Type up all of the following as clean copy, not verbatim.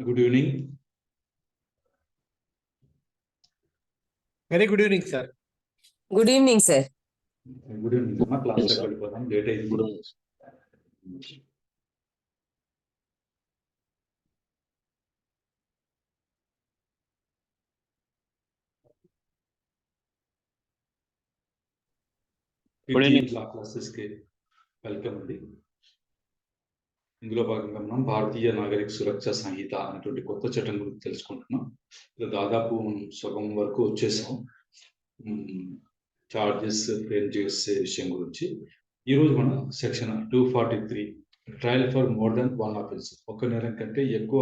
Good evening. Very good evening, sir. Good evening, sir. Good evening. Class వెళ్ళిపోతాం. Date అయింది. Classes కి welcome అండి. ఇందులో భాగంగా మనం భారతీయ నాగరిక సురక్ష సంహిత అనేటువంటి కొత్త చట్టం గురించి తెలుసుకుంటున్నాం. దాదాపు సగం వరకు వచ్చేసాం. చార్జెస్ ఫ్రేమ్ చేసే విషయం గురించి ఈరోజు మనం section 243 trial for more than one offence, ఒక నేరం కంటే ఎక్కువ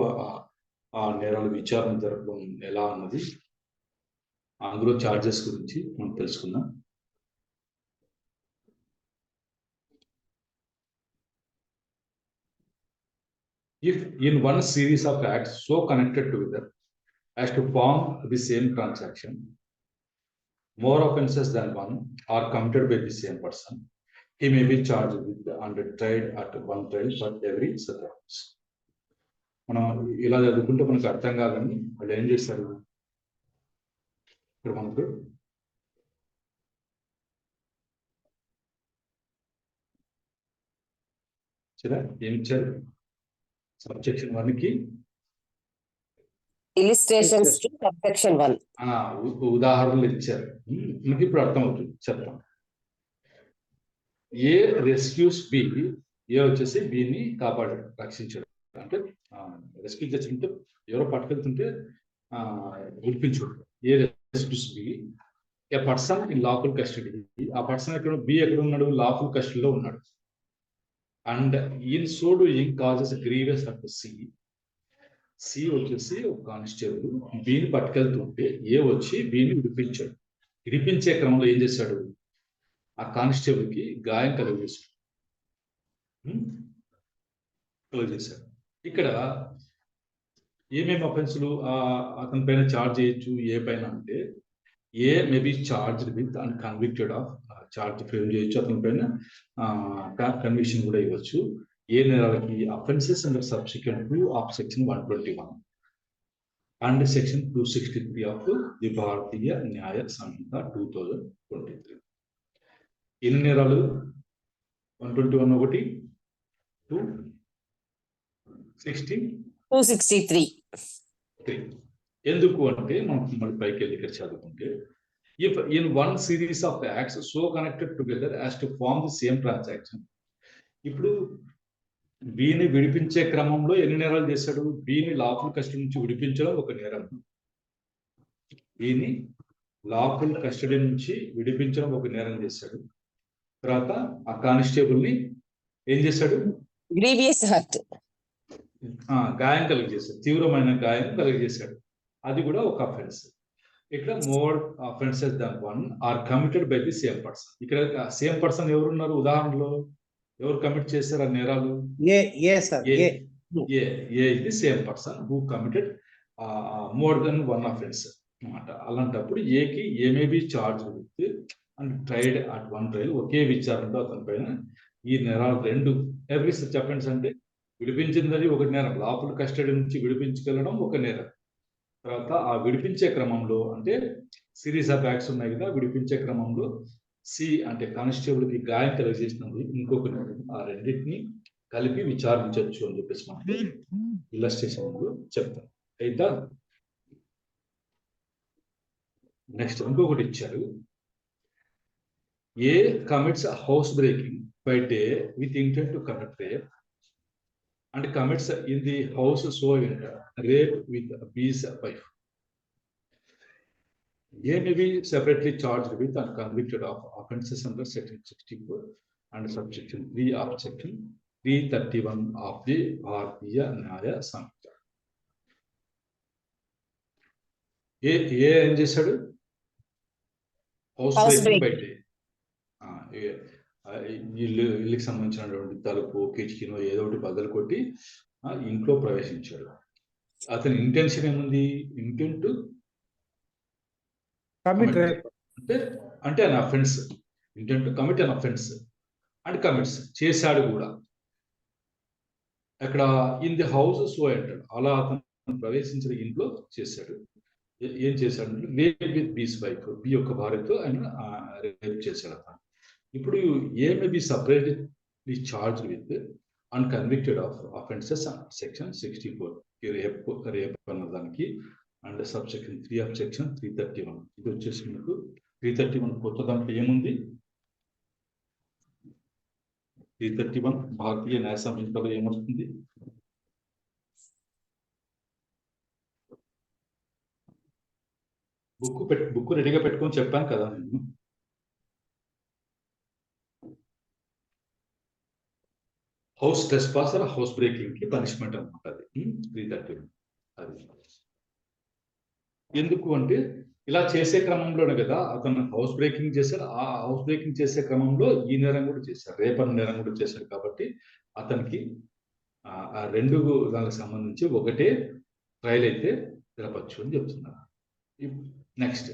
ఆ నేరాలు విచారణ జరపడం ఎలా అన్నది, అందులో చార్జెస్ గురించి మనం తెలుసుకుందాం. If in one series of acts so connected together as to form the same transaction, more offences than one are committed by the same person, he may be charged with and tried at one trial for every such offense. మనం ఇలా చదువుకుంటే మనకు అర్థం కాదని వాళ్ళు ఏం చేస్తారు, ఇక్కడ మనకు ఏమి ఇచ్చారు, సబ్సెక్షన్ 1 కి Illustrations to subsection 1. ఉదాహరణలు ఇచ్చారు. మీకు ఇప్పుడు అర్థమవుతుంది, చెప్తాం. ఏ రెస్క్యూస్ బి, ఏ వచ్చేసి బిని కాపాడాడు, రక్షించాడు. అంటే రెస్క్యూ చేస్తుంటే ఎవరో పట్టుకెళ్తుంటే విడిపించాడు. A rescues B a person in lawful custody, ఆ పర్సన్ ఎక్కడ, బి ఎక్కడ ఉన్నాడు, లాఫుల్ కస్టడీలో ఉన్నాడు. And in so doing causes grievous hurt C, C వచ్చేసి ఒక కానిస్టేబుల్ బిని పట్టుకెళ్తుంటే ఏ వచ్చి బిని విడిపించాడు. విడిపించే క్రమంలో ఏం చేశాడు, ఆ కానిస్టేబుల్ కి గాయం కలుగజేశాడు. ఇక్కడ ఏమేమి అఫెన్సులు అతని పైన ఛార్జ్ చేయొచ్చు, ఏ పైన అంటే A may be charged with and convicted of, charge frame చేయొచ్చు, అతని పైన కన్విక్షన్ కూడా ఇవ్వచ్చు. ఏ నేరాలకి offences under subsequent 2 of section 121 and section 263 of the Bharatiya Nyaya Sanhita 2023. ఎన్ని నేరాలు, 121 ఒకటి, 263. ఎందుకు అంటే మనం మళ్ళీ పైకి వెళ్ళి ఇక్కడ చదువుకుంటే, if in one series of acts so connected together as to form the same transaction, ఇప్పుడు బిని విడిపించే క్రమంలో ఎన్ని నేరాలు చేశాడు, బిని లాఫుల్ కస్టడీ నుంచి విడిపించడం ఒక నేరం, బిని లాఫుల్ కస్టడీ నుంచి విడిపించడం ఒక నేరం చేశాడు. తర్వాత ఆ కానిస్టేబుల్ ని ఏం చేశాడు, గ్రీవియస్ హర్ట్, గాయం కలిగజేశాడు, తీవ్రమైన గాయం కలిగజేశాడు, అది కూడా ఒక అఫెన్స్. ఇక్కడ more offences than one are committed by the same person. ఇక్కడ సేమ్ పర్సన్ ఎవరున్నారు, ఉదాహరణలో ఎవరు కమిట్ చేశారు ఆ నేరాలు, ఏ ఇది same person who committed more than one offence అన్నమాట. అలాంటప్పుడు ఏకి A may be charge with and tried at one trial, ఒకే విచారణలో అతని పైన ఈ నేరాలు రెండు, ఎవ్రీ సచ్ అఫెన్స్ అంటే విడిపించింది ఒక నేరం, లాఫుల్ కస్టడీ నుంచి విడిపించగలడం ఒక నేరం. తర్వాత ఆ విడిపించే క్రమంలో అంటే సిరీస్ ఆఫ్ యాక్ట్స్ ఉన్నాయి కదా, విడిపించే క్రమంలో సి అంటే కానిస్టేబుల్ కి గాయం కలిగజేసినప్పుడు ఇంకొక నేరం, ఆ రెండింటిని కలిపి విచారించవచ్చు అని చెప్పేసి మనకు ఇల్లస్ట్రేషన్ చెప్తాం. అయితే నెక్స్ట్ ఇంకొకటి ఇచ్చారు, A commits house breaking by day with intent to commit rape and commits in the house so enter rape with B's wife. A may be separately charged with and convicted of offences under section 64 and subsection 3 of section 331 of the Bharatiya Nyaya Samhita. ఏం చేశాడు, house breaking by day, ఇల్లుకి సంబంధించినటువంటి తలుపు కిటికీనో ఏదో ఒకటి బద్దలు కొట్టి ఇంట్లో ప్రవేశించాడు. అతని ఇంటెన్షన్ ఏముంది, ఇంటెంట్ అంటే an offence, intent to commit an offence and commits, చేశాడు కూడా. అక్కడ ఇన్ ది హౌస్ సో అంటాడు, అలా అతను ప్రవేశించిన ఇంట్లో చేశాడు. ఏం చేశాడంటే rape with B's wife, B యొక్క భార్యతో ఆయన రేప్ చేశాడు అతను. ఇప్పుడు A may be separately charged with and convicted of offences section 64 rape అన్న దానికి అండ్ సబ్సెక్షన్ 3 ఆఫ్ సెక్షన్ 331. ఇది వచ్చేసి మనకు 331 కొత్త దాంట్లో ఏముంది, 331 భారతీయ న్యాయ సంహితలో ఏమొస్తుంది, బుక్ రెడీగా పెట్టుకొని చెప్పాను కదా నేను. హౌస్ ట్రెస్పాసర్, హౌస్ బ్రేకింగ్ కి పనిష్మెంట్ అనమాట అది 331. అది ఎందుకు అంటే ఇలా చేసే క్రమంలోనే కదా అతను హౌస్ బ్రేకింగ్ చేశారు. ఆ హౌస్ బ్రేకింగ్ చేసే క్రమంలో ఈ నేరం కూడా చేశారు, రేపర్ నేరం కూడా చేశారు. కాబట్టి అతనికి ఆ రెండు దానికి సంబంధించి ఒకటే ట్రయల్ అయితే జరపచ్చు అని చెప్తున్నారు. Next,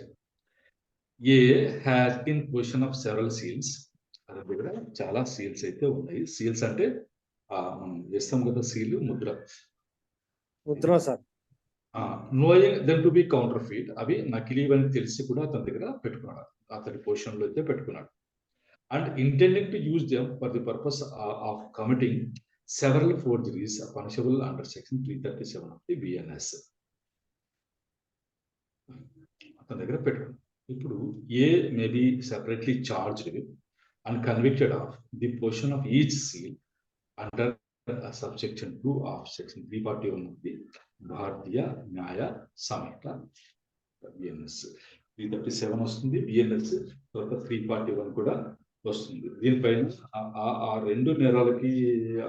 A has in possession of several seals. అది దగ్గర చాలా సీల్స్ అయితే ఉన్నాయి. సీల్స్ అంటే మనం వేస్తాం కదా సీల్, ముద్ర sir. Knowing them to be counterfeit, అవి నకిలీవి అని తెలిసి కూడా అతని దగ్గర పెట్టుకున్నాడు, అతని పొజిషన్ లో అయితే పెట్టుకున్నాడు. And intending to use them for the purpose of committing several forgeries punishable under section 337 of the BNS. అతని దగ్గర పెట్టుకున్నాడు. ఇప్పుడు A may be separately charged and convicted of the portion of each seal under subsection 2 of section 341 of the Bharatiya Nyaya Samhita BNS. 337 వస్తుంది, BNS తర్వాత 341 కూడా వస్తుంది. దీనిపైన ఆ రెండు నేరాలకి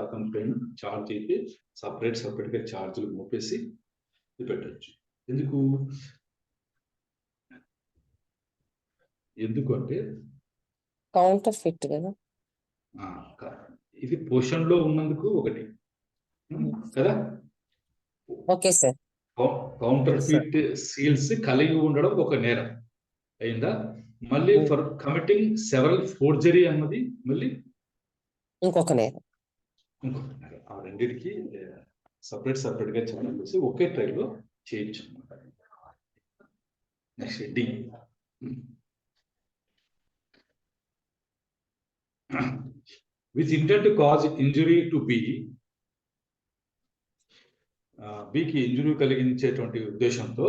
అతని పైన చార్జ్ అయితే సపరేట్ గా ఛార్జీలు మోపేసి పెట్టచ్చు. ఎందుకంటే కౌంటర్ ఫిట్ కదా, ఇది పొజిషన్ లో ఉన్నందుకు ఒకటి కదా. Okay sir. Counterfeit seals కలిగి ఉండడం ఒక నేరం అయిందా. మళ్ళీ ఫర్ కమిటింగ్ సెవరల్ ఫోర్జరీ అన్నది మళ్ళీ ఇంకొక నేరం. ఆ రెండింటికి సపరేట్ గా చేసి ఒకే ట్రైల్ లో చేయొచ్చు అనమాట. Next D, with intent to cause injury to B, బికి ఇంజురీ కలిగించేటువంటి ఉద్దేశంతో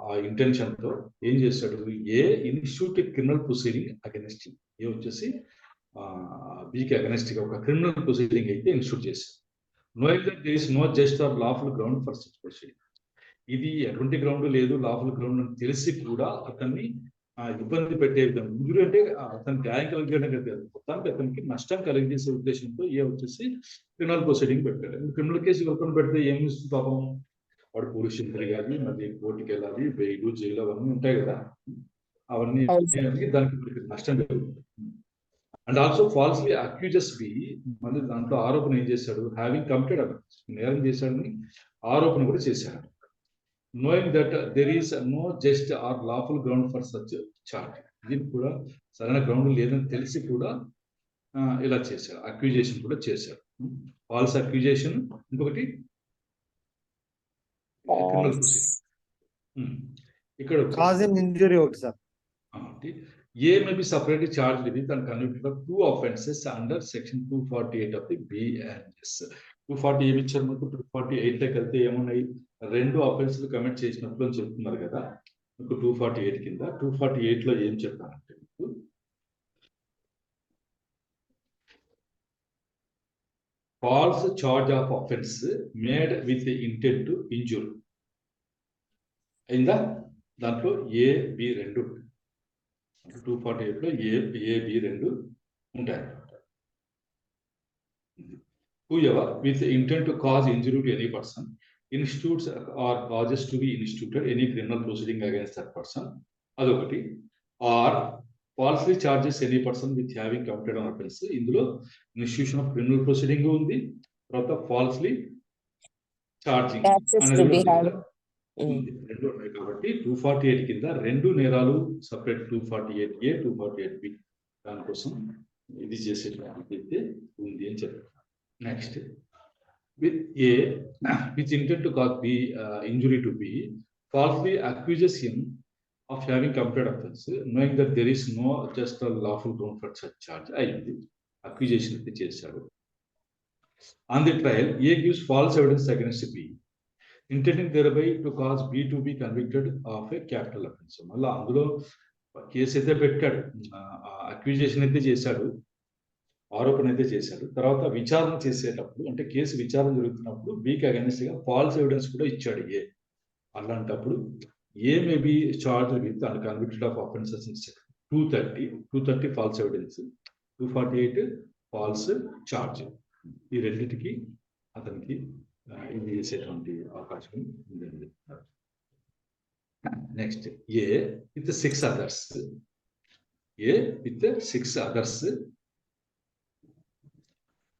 ఆ ఇంటెన్షన్ తో ఏం చేశాడు, A institute criminal proceeding against, A వచ్చేసి బికి అగెన్స్ట్ గా ఒక క్రిమినల్ ప్రొసీడింగ్ అయితే ఇన్స్టిట్యూట్ చేశాడు. Knowing that there is no just or lawful ground for such proceeding, ఇది ఎటువంటి గ్రౌండ్ లేదు లాఫుల్ గ్రౌండ్ అని తెలిసి కూడా అతన్ని ఇబ్బంది పెట్టే విధంగా, ఇంజురీ అంటే అతనికి గాయం కలిగేయడం కాదు, మొత్తానికి అతనికి నష్టం కలిగజేసే ఉద్దేశంతో ఏ వచ్చేసి క్రిమినల్ ప్రొసీడింగ్ పెట్టాడు. క్రిమినల్ కేసు ఎవరికొని పెడితే ఏమి పాపం, వాడు పోలీస్ స్టేషన్ తిరగాలి, మళ్ళీ కోర్టుకి వెళ్ళాలి, బెయిల్ జైలు అవన్నీ ఉంటాయి కదా, అవన్నీ దానికి నష్టం జరుగుతుంది. And also falsely accuses B, మళ్ళీ దాంట్లో ఆరోపణ ఏం చేశాడు, హ్యావింగ్ కమిటెడ్ నేరం చేశాడని ఆరోపణ కూడా చేశాడు. knowing that there is no just or lawful ground for such charge, దీనికి కూడా సరైన గ్రౌండ్ లేదని తెలిసి కూడా ఇలా చేశారు, అక్యూజేషన్ కూడా చేశారు. ఫాల్స్ అక్యూజేషన్, ఇంకొకటి క్రిమినల్ ప్రొసీడింగ్. ఇక్కడ కాజింగ్ ఇంజురీ ఒకటి sir. A may be separately charged with and convicted of 2 offenses under section 248 of the BNS. 240 ఏమి ఇచ్చారు మనకు, 248 లోకి వెళ్తే ఏమున్నాయి, 2 అఫెన్స్లు కమిట్ చేసినట్లు అని చెప్తున్నారు కదా మీకు 248 కింద. 248 లో ఏం చెప్పారంటే మీకు false charge of offence made with intent to injure అయిందా. దాంట్లో AB 2, 248 లో AB 2 ఉంటాయి. Whoever with intent to cause injury to any person institutes or causes to be instituted any criminal proceeding against that person, adokati, or falsely charges any person with having committed an offense. Indulo institution of criminal proceeding undi, tarvata falsely charging anadi undi. Rendu unnai kabatti 248 kinda rendu neralu separate 248A 248B దాని కోసం ఇది చేసేటైతే ఉంది అని చెప్పారు. Next, with A with intent to cause B injury to B falsely accuses him of having committed offense, knowing that there is no just a lawful ground for such charge. అయింది accusation అయితే చేశాడు. On the trial, A gives false evidence against B, intending thereby to cause B to be convicted of a capital offense. మళ్ళీ అందులో case అయితే పెట్టాడు, accusation అయితే చేశాడు, ఆరోపణ అయితే చేశాడు. తర్వాత విచారణ చేసేటప్పుడు అంటే కేసు విచారణ జరుగుతున్నప్పుడు బీకి అగైన్స్ట్ గా ఫాల్స్ ఎవిడెన్స్ కూడా ఇచ్చాడు ఏ. అలాంటప్పుడు A may be charge with and convicted of offences in 230 false evidence, 248 false charge. ఈ రెండింటికి అతనికి ఇది చేసేటువంటి అవకాశం ఉంది. Next A with 6 others, A with 6 others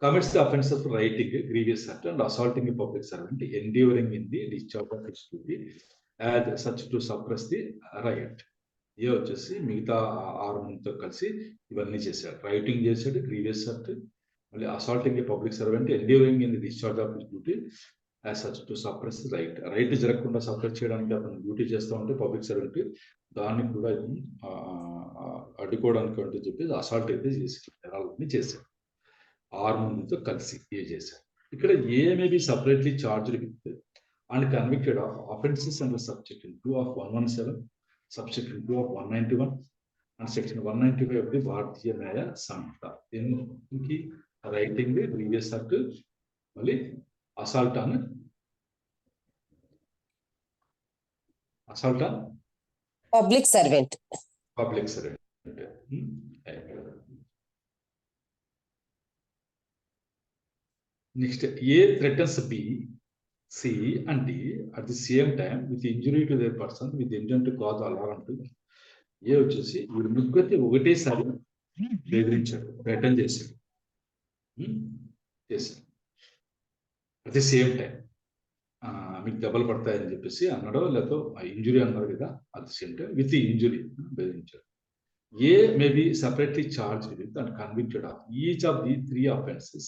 commits the offence of writing a grievous act and assaulting a public servant, endeavoring in the discharge of his duty as such to suppress the riot. A వచ్చేసి మిగతా 6 మందితో కలిసి ఇవన్నీ చేశాడు. Rioting చేశాడు, grievous act, మళ్ళీ assaulting a public servant, endeavouring in the discharge of his duty as such to suppress riot. Riot జరగకుండా suppress చేయడానికి అతను డ్యూటీ చేస్తూ ఉంటే పబ్లిక్ సర్వెంట్ దాన్ని కూడా అడ్డుకోవడానికి అంటే చెప్పి అసాల్ట్ అయితే చేశాడు. 6 మందితో కలిసి ఏ చేశారు. ఇక్కడ A may be separately charged with and convicted of offences under subsection 2 of 117, subsection 2 of 191 and section 195 of the Bharatiya Nyaya Sanhita. దీనికి రైటింగ్, గ్రీవియస్ యాక్ట్, మళ్ళీ assault on public servant. Next, A threatens B, C and D at the same time with injury to their person with intent to cause alarm to them. ఏ వచ్చేసి వీడు ముగ్గురికి ఒకటేసారి బెదిరించాడు, threaten చేశాడు. At the same time మీకు దెబ్బలు పడతాయని చెప్పేసి అన్నాడో లేకపోతే ఇంజురీ అన్నారు కదా, at the same time with injury బెదిరించాడు. A may be separately charged with and convicted of each of the 3 offenses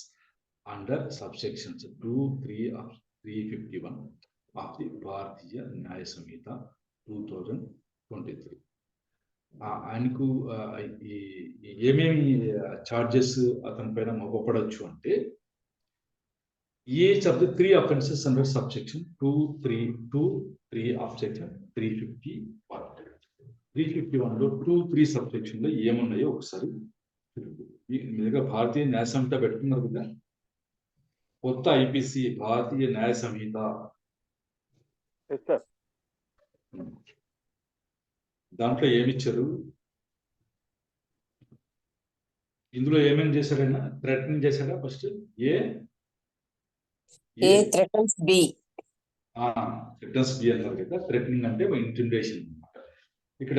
under subsections 2, 3 of 351 of the Bharatiya Nyaya Samhita 2023. ఆయనకు ఏమేమి చార్జెస్ అతని పైన మోపడవచ్చు అంటే each of the 3 offenses under subsection 2, 3 of section 351. 351 లో 2, 3 subsection లో ఏమున్నాయో ఒకసారి మీ దగ్గర భారతీయ న్యాయ సంహిత పెట్టుకున్నారు కదా, కొత్త ఐపీసీ భారతీయ న్యాయ సంహిత. దాంట్లో ఏమిచ్చారు, ఇందులో ఏమేమి చేశాడైనా థ్రెటనింగ్ చేశాడా? ఫస్ట్ థ్రెటన్స్ బి అన్నారు కదా. థ్రెటనింగ్ అంటే ఇంటిమిడేషన్ అన్నమాట. ఇక్కడ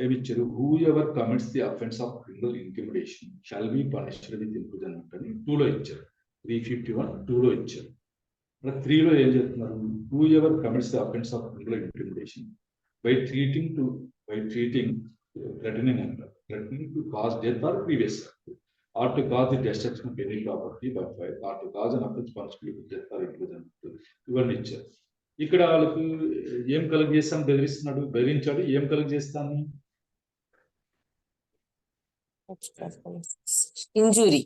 ఏమిచ్చారు, whoever commits the offence of criminal intimidation shall be punished with imprisonment అని 2లో ఇచ్చారు. 351 2లో ఇచ్చారు. 3లో ఏం చెప్తున్నారు, whoever commits the offence of criminal intimidation by threatening అంటారు, threatening to cause death or previous or to cause the destruction of any property by fire or to cause an offense punishable with death or imprisonment. ఇవన్నీ ఇచ్చారు. ఇక్కడ వాళ్ళకు ఏం కలుగ చేస్తాను, బెదిరించాడు, ఏం కలుగ చేస్తాను, ఇంజురీ.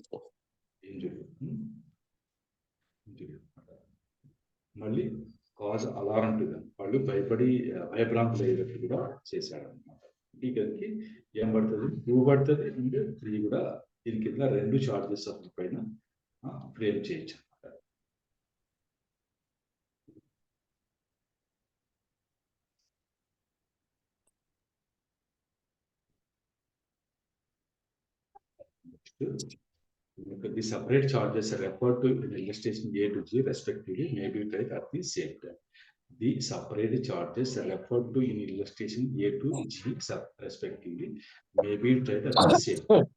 మళ్ళీ కాజ్ అలారం టు దెమ్, వాళ్ళు భయభ్రాంతులు అయ్యేటట్టు కూడా చేశాడు అనమాట. ఇక్కడికి ఏం పడుతుంది, 2 పడుతుంది అండ్ 3 కూడా దీని కింద 2 చార్జెస్ అతని పైన ఫ్రేమ్ చేయొచ్చు అనమాట. The separate charges are referred to in illustration A to G respectively may be tried at the same time. The separate charges are referred to in illustration A to G respectively may be tried at the same time.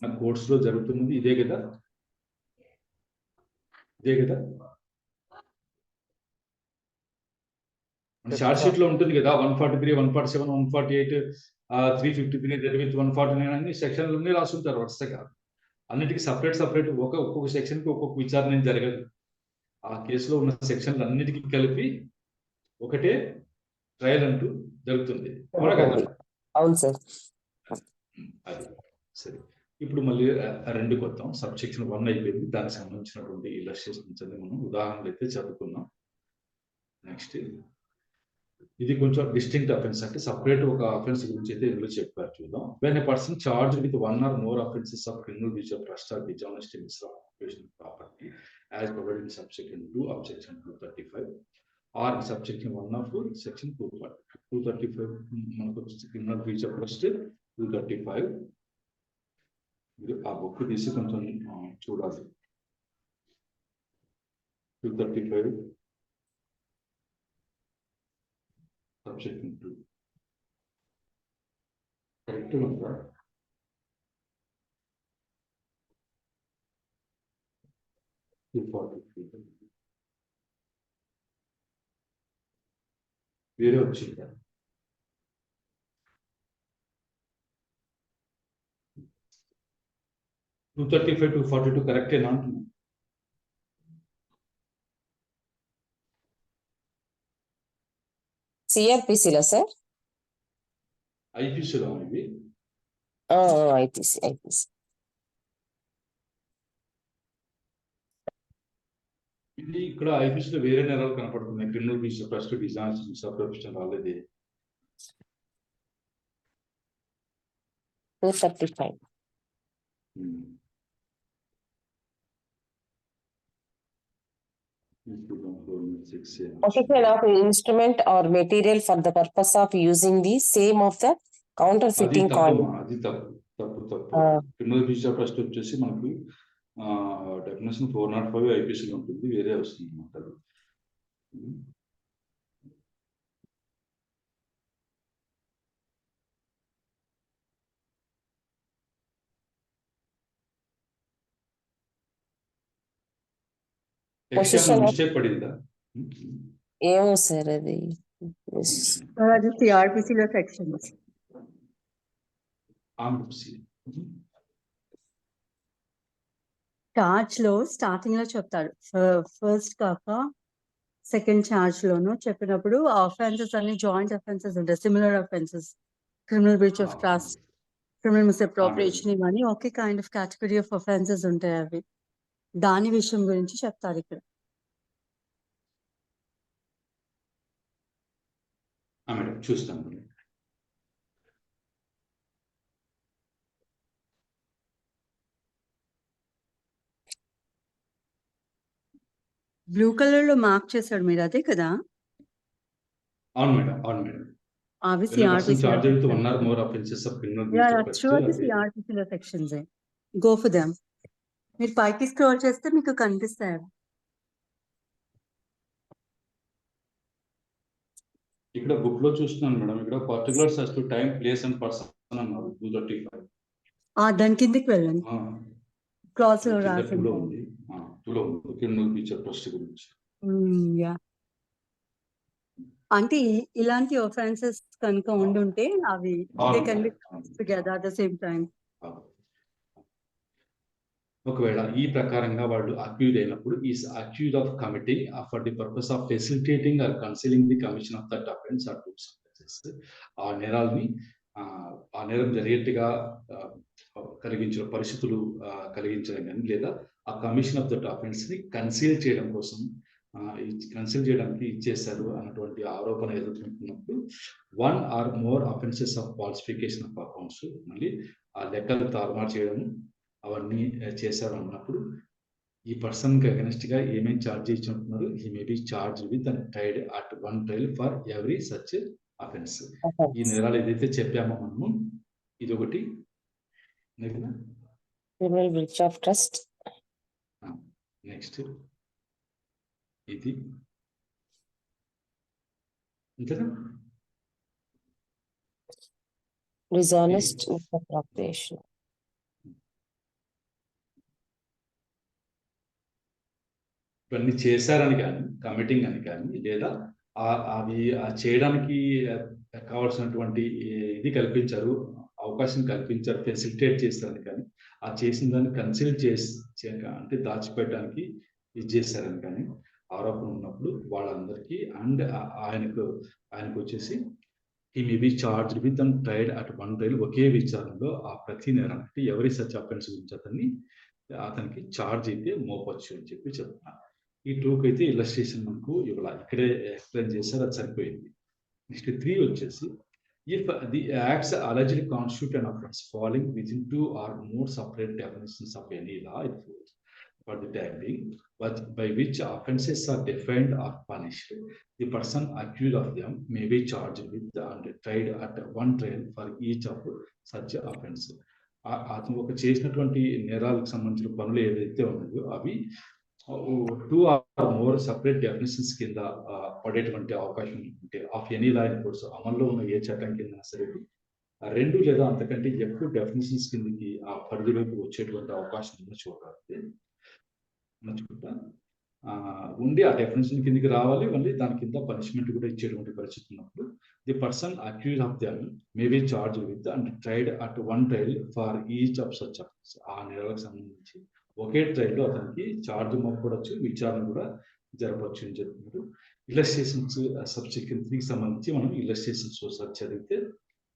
నా course లో జరుగుతున్నది ఇదే కదా. Short sheet లో ఉంటుంది కదా, 143, 147, 148, 353 with 149 అన్ని సెక్షన్లు రాసుంటారు వరుసగా. అన్నిటికీ సపరేట్ ఒక్కొక్క సెక్షన్ కి ఒక్కొక్క విచారణ జరగదు. ఆ కేసులో ఉన్న సెక్షన్లు అన్నిటికీ కలిపి ఒకటే ట్రయల్ అంటూ జరుగుతుంది. అవునా కదా? అవును సార్. అది సరే. ఇప్పుడు మళ్ళీ రెండు కొత్తాం. సబ్ సెక్షన్ 1 అయిపోయింది. దానికి సంబంధించినటువంటి ఇలస్ట్రేషన్స్ అన్ని మనం ఉదాహరణలు అయితే చదువుకున్నాం. నెక్స్ట్ ఇది కొంచెం డిస్టింక్ట్ అఫెన్స్, అంటే సపరేట్ ఒక అఫెన్స్ గురించి అయితే ఇందులో చెప్పారు. చూద్దాం. When a person charge with 1 or more offenses of criminal breach of trust or dishonesty, misuse of occupational property as provided in subsection 2 of section 235 or in subsection 1 of section 235 మనకు వచ్చి criminal breach of trust 235. మీరు ఆ book తీసి కొంచెం చూడాలి. 235 subsection 2 correct ఉందా? వేరే వచ్చిందా? టూ 242 కరెక్టేనా అంటున్నా? సిఆర్పిసిలో సార్. ఐపీసీలో ఇది ఐపీసీ. ఇది ఇక్కడ ఐపీసీలో వేరే నేరాలు కనపడుతున్నాయి. Criminal breach of trust, disaster, misappropriation రాలేదు. 235. Possession of instrument or material for the purpose of using the same of the counterfeiting coin. అది తప్పు. క్రిమినల్ బ్రీచ్ ఆఫ్ ట్రస్ట్ వచ్చేసి మనకి డెఫినేషన్ 405 ఐపీసీలో ఉంటుంది, వేరే వస్తుంది అన్నమాట. మిస్టేక్ పడిందా? ఏమో సార్ అది. అది సిఆర్పిసిలో సెక్షన్. చార్జ్ లో స్టార్టింగ్ లో చెప్తాడు, ఫస్ట్ కాక సెకండ్ చార్జ్ లోను చెప్పినప్పుడు ఆఫెన్సెస్ అన్ని జాయింట్ అఫెన్సెస్ ఉంటాయి, similar offences, criminal breach of trust, criminal misappropriation, ఇవన్నీ ఒకే kind of category of offences ఉంటాయి. అవి దాని విషయం గురించి చెప్తారు ఇక్కడ. చూస్తాం. బ్లూ కలర్ లో మార్క్ చేశాడు మీరు, అదే కదా? అవును మేడం. అవి సిఆర్పిసిలో సెక్షన్స్. Go for them. మీరు పైకి స్క్రోల్ చేస్తే మీకు కనిపిస్తాయి. ఇక్కడ బుక్ లో చూస్తున్నాను మేడం. ఇక్కడ particulars as to time, place and person అన్నారు 235. దాని కిందకి వెళ్ళండి. క్రాస్ లో రాసి ఉంది. క్రిమినల్ బ్రీచ్ ఆఫ్ ట్రస్ట్ గురించి. అంటే ఇలాంటి ఒఫెన్సెస్ కనుక ఉండుంటే అవి they can be together at the same time. ఒకవేళ ఈ ప్రకారంగా వాళ్ళు అక్యూజ్ అయినప్పుడు is accused of committing for the purpose of facilitating or concealing the commission of that offence or టూస్ ఆ నేరాల్ని ఆ నేరం జరిగేట్టుగా కలిగించిన పరిస్థితులు కలిగించడం కానీ, లేదా ఆ కమిషన్ ఆఫ్ దట్ అఫెన్స్ ని కన్సీల్ చేయడం కోసం కన్సీల్ చేయడానికి ఇచ్చేశారు అన్నటువంటి ఆరోపణ ఎదుర్కొంటున్నప్పుడు 1 or more offenses of falsification of accounts, మళ్ళీ ఆ లెక్కలు తారుమారు చేయడం అవన్నీ చేశారు అన్నప్పుడు ఈ పర్సన్ కి అగెన్స్ట్ గా ఏమేమి ఛార్జ్ చేయించుకుంటున్నారు, he may be charge with and tried at 1 trial for every such offence. ఈ నేరాలు ఏదైతే చెప్పామో మనము, ఇది ఒకటి. Criminal breach of trust, next ఇది అంతేనా? Dishonest misappropriation. ఇవన్నీ చేశారని కానీ, కమిటింగ్ అని కానీ, లేదా అవి చేయడానికి కావాల్సినటువంటి ఇది కల్పించారు, అవకాశం కల్పించారు, ఫెసిలిటేట్ చేస్తారని కానీ, ఆ చేసిన దాన్ని కన్సిల్ అంటే దాచిపెట్టడానికి ఇది చేశారని కానీ, ఆరోపణ ఉన్నప్పుడు వాళ్ళందరికీ అండ్ ఆయనకు వచ్చేసి ఈ may be charge with and tried at one trial ఒకే విచారణలో ఆ ప్రతి నేరానికి ఎవరి సచ్ అఫెన్స్ గురించి అతనికి చార్జ్ అయితే మోపచ్చు అని చెప్పి చెప్తున్నారు. ఈ టూకి అయితే ఇల్లస్ట్రేషన్ మనకు ఇక్కడే ఎక్స్ప్లెయిన్ చేశారు, అది సరిపోయింది. నెక్స్ట్ 3 వచ్చేసి if the acts allegedly constitute an offense falling within 2 or more separate definitions of any law for the time being, but by which offenses are defined or punished, the person accused of them may be charged with and tried at one trial for each of such offense. అతను ఒక చేసినటువంటి నేరాలకు సంబంధించిన పనులు ఏవైతే ఉన్నాయో అవి 2 or more separate definitions కింద పడేటువంటి అవకాశం ఉంటే of any law in force అమల్లో ఉన్న ఏ చట్టం కింద సరే 2 లేదా అంతకంటే ఎక్కువ డెఫినేషన్స్ కిందకి ఆ పరిధిలోకి వచ్చేటువంటి అవకాశం ఉన్న చూడాలి ఉండి ఆ డెఫినేషన్ కిందకి రావాలి, మళ్ళీ దాని కింద పనిష్మెంట్ కూడా ఇచ్చేటువంటి పరిస్థితి ఉన్నప్పుడు the person accused of them may be charge with and tried at one trial for each of such offence. ఆ నేరాలకు సంబంధించి ఒకే ట్రైల్లో అతనికి ఛార్జ్ మోపడవచ్చు, విచారణ కూడా జరపచ్చు అని చెప్తున్నారు. ఇల్లస్ట్రేషన్స్ సబ్సెక్షన్ 3కి సంబంధించి మనం ఇల్లస్ట్రేషన్స్ ఒకసారి చదివితే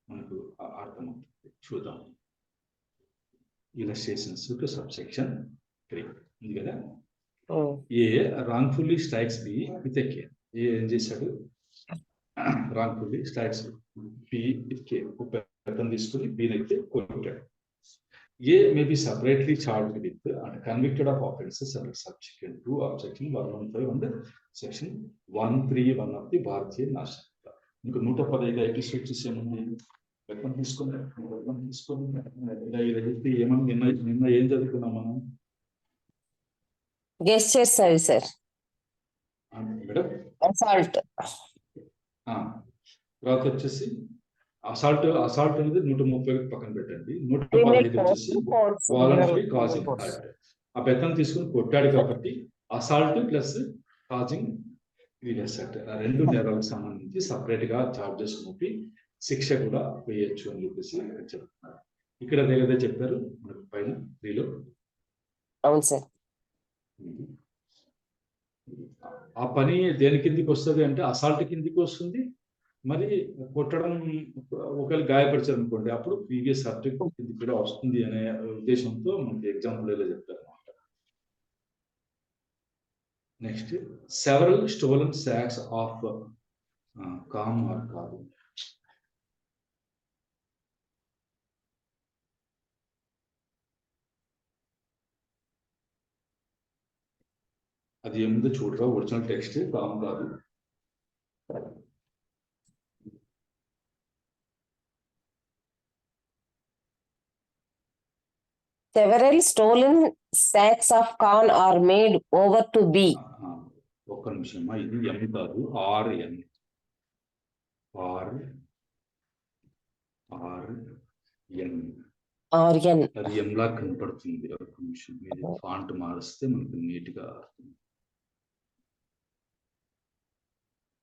మనకు అర్థమవుతుంది. చూద్దాం. ఇల్లస్ట్రేషన్స్ టు సబ్సెక్షన్ 3 ఉంది కదా. A wrongfully strikes B with a cane. A ఏం చేశాడు? Wrongfully strikes B with cane. పెద్దం తీసుకుని బీని అయితే కొట్టాడు. A may be separately charged with and convicted of offences under section 2 of section 115 under section 131 of the Bharatiya National Law. ఇంకా 115 IT sections ఏముంది? లెక్కన తీసుకుని ఏమన్నా నిన్న ఏం చదువుకున్నాం మనం? గెస్ చేస్తారు సార్. Madam assault. తర్వాత వచ్చేసి అసాల్ట్ అనేది 130 పక్కన పెట్టండి. 115 వచ్చేసి వాలంటరీ కాజింగ్. ఆ బెత్తం తీసుకుని కొట్టాడు కాబట్టి అసాల్ట్ ప్లస్ కాజింగ్ ఇది వేసాడు. ఆ 2 నేరాలకు సంబంధించి సపరేట్ గా చార్జెస్ మోపి శిక్ష కూడా వేయచ్చు అని చెప్పేసి చెప్తున్నారు. ఇక్కడ ఏదైతే చెప్పారు మనకు పైన 3లో. అవును సార్. ఆ పని దేని కిందికి వస్తుంది అంటే అసాల్ట్ కిందికి వస్తుంది. మరి కొట్టడం ఒకవేళ గాయపరిచారు అనుకోండి, అప్పుడు ప్రీవియస్ సబ్జెక్ట్ కిందికి కూడా వస్తుంది అనే ఉద్దేశంతో మనకి ఎగ్జాంపుల్ ఏదో చెప్తారు అనమాట. Next several stolen sacks of com are కాదు. అది ఏముందో చూడరా, ఒరిజినల్ టెక్స్ట్ కామ్ కాదు. Several stolen sacks of corn are made over to B. ఒక్క నిమిషం, ఇది ఎం కాదు, ఆర్ఎన్. అది ఎం లా కనపడుతుంది. ఒక్క నిమిషం, ఇది ఫాంట్ మారిస్తే మనకు నీట్ గా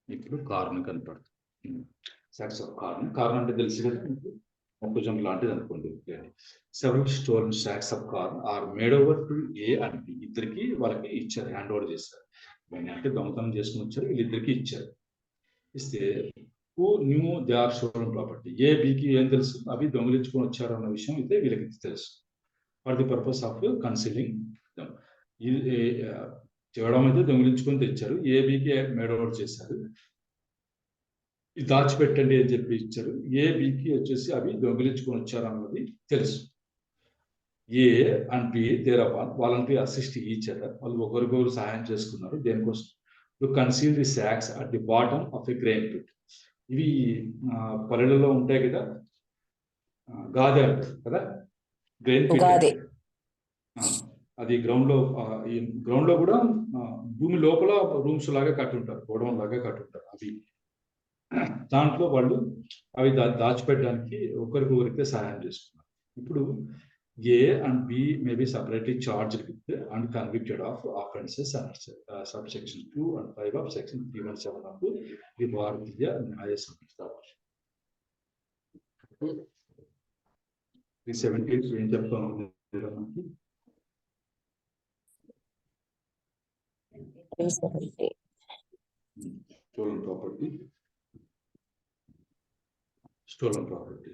ఇప్పుడు కార్న్ కనపడుతుంది. సాక్స్ ఆఫ్ కార్న్ అంటే తెలుసు కదా మీకు, మొక్కజొన్న లాంటిది అనుకోండి. Several stolen sacks of corn are made over to A and B. ఇద్దరికి వాళ్ళకి ఇచ్చారు, హ్యాండ్ ఓవర్ చేశారు. అంటే దొంగతనం చేసుకుని వచ్చారు, వీళ్ళిద్దరికి ఇచ్చారు. ఇస్తే who knew they are stolen property. A బికి ఏం తెలుసు? అవి దొంగిలించుకొని వచ్చారు అన్న విషయం అయితే వీళ్ళకి తెలుసు. For the purpose of concealing. చేయడం అయితే దొంగిలించుకొని తెచ్చారు, ఏ బికి మేడ్ ఓవర్ చేశారు. ఇది దాచిపెట్టండి అని చెప్పి ఇచ్చారు. ఏ బికి వచ్చేసి అవి దొంగిలించుకొని వచ్చారు అన్నది తెలుసు. A and B thereupon voluntary assist each other. వాళ్ళు ఒకరికొకరు సహాయం చేసుకున్నారు. దేనికోసం? To conceal the sacks at the bottom of a grain pit. ఇవి పల్లెలలో ఉంటాయి కదా, గాది అంటారు కదా, గ్రెయిన్ పిట్. అది గ్రౌండ్ లో కూడా భూమి లోపల రూమ్స్ లాగా కట్టుంటారు, గోడౌన్ లాగా కట్టుంటారు. అవి దాంట్లో వాళ్ళు అవి దాచిపెట్టడానికి ఒకరికొకరికే సహాయం చేస్తున్నారు. ఇప్పుడు A and B may be separately charged with and convicted of offences under subsection 2 and 5 of section 317 of the Bharatiya Nyaya సంహిత. 378 ఏం చెప్తాను? 370. Stolen property. Stolen property.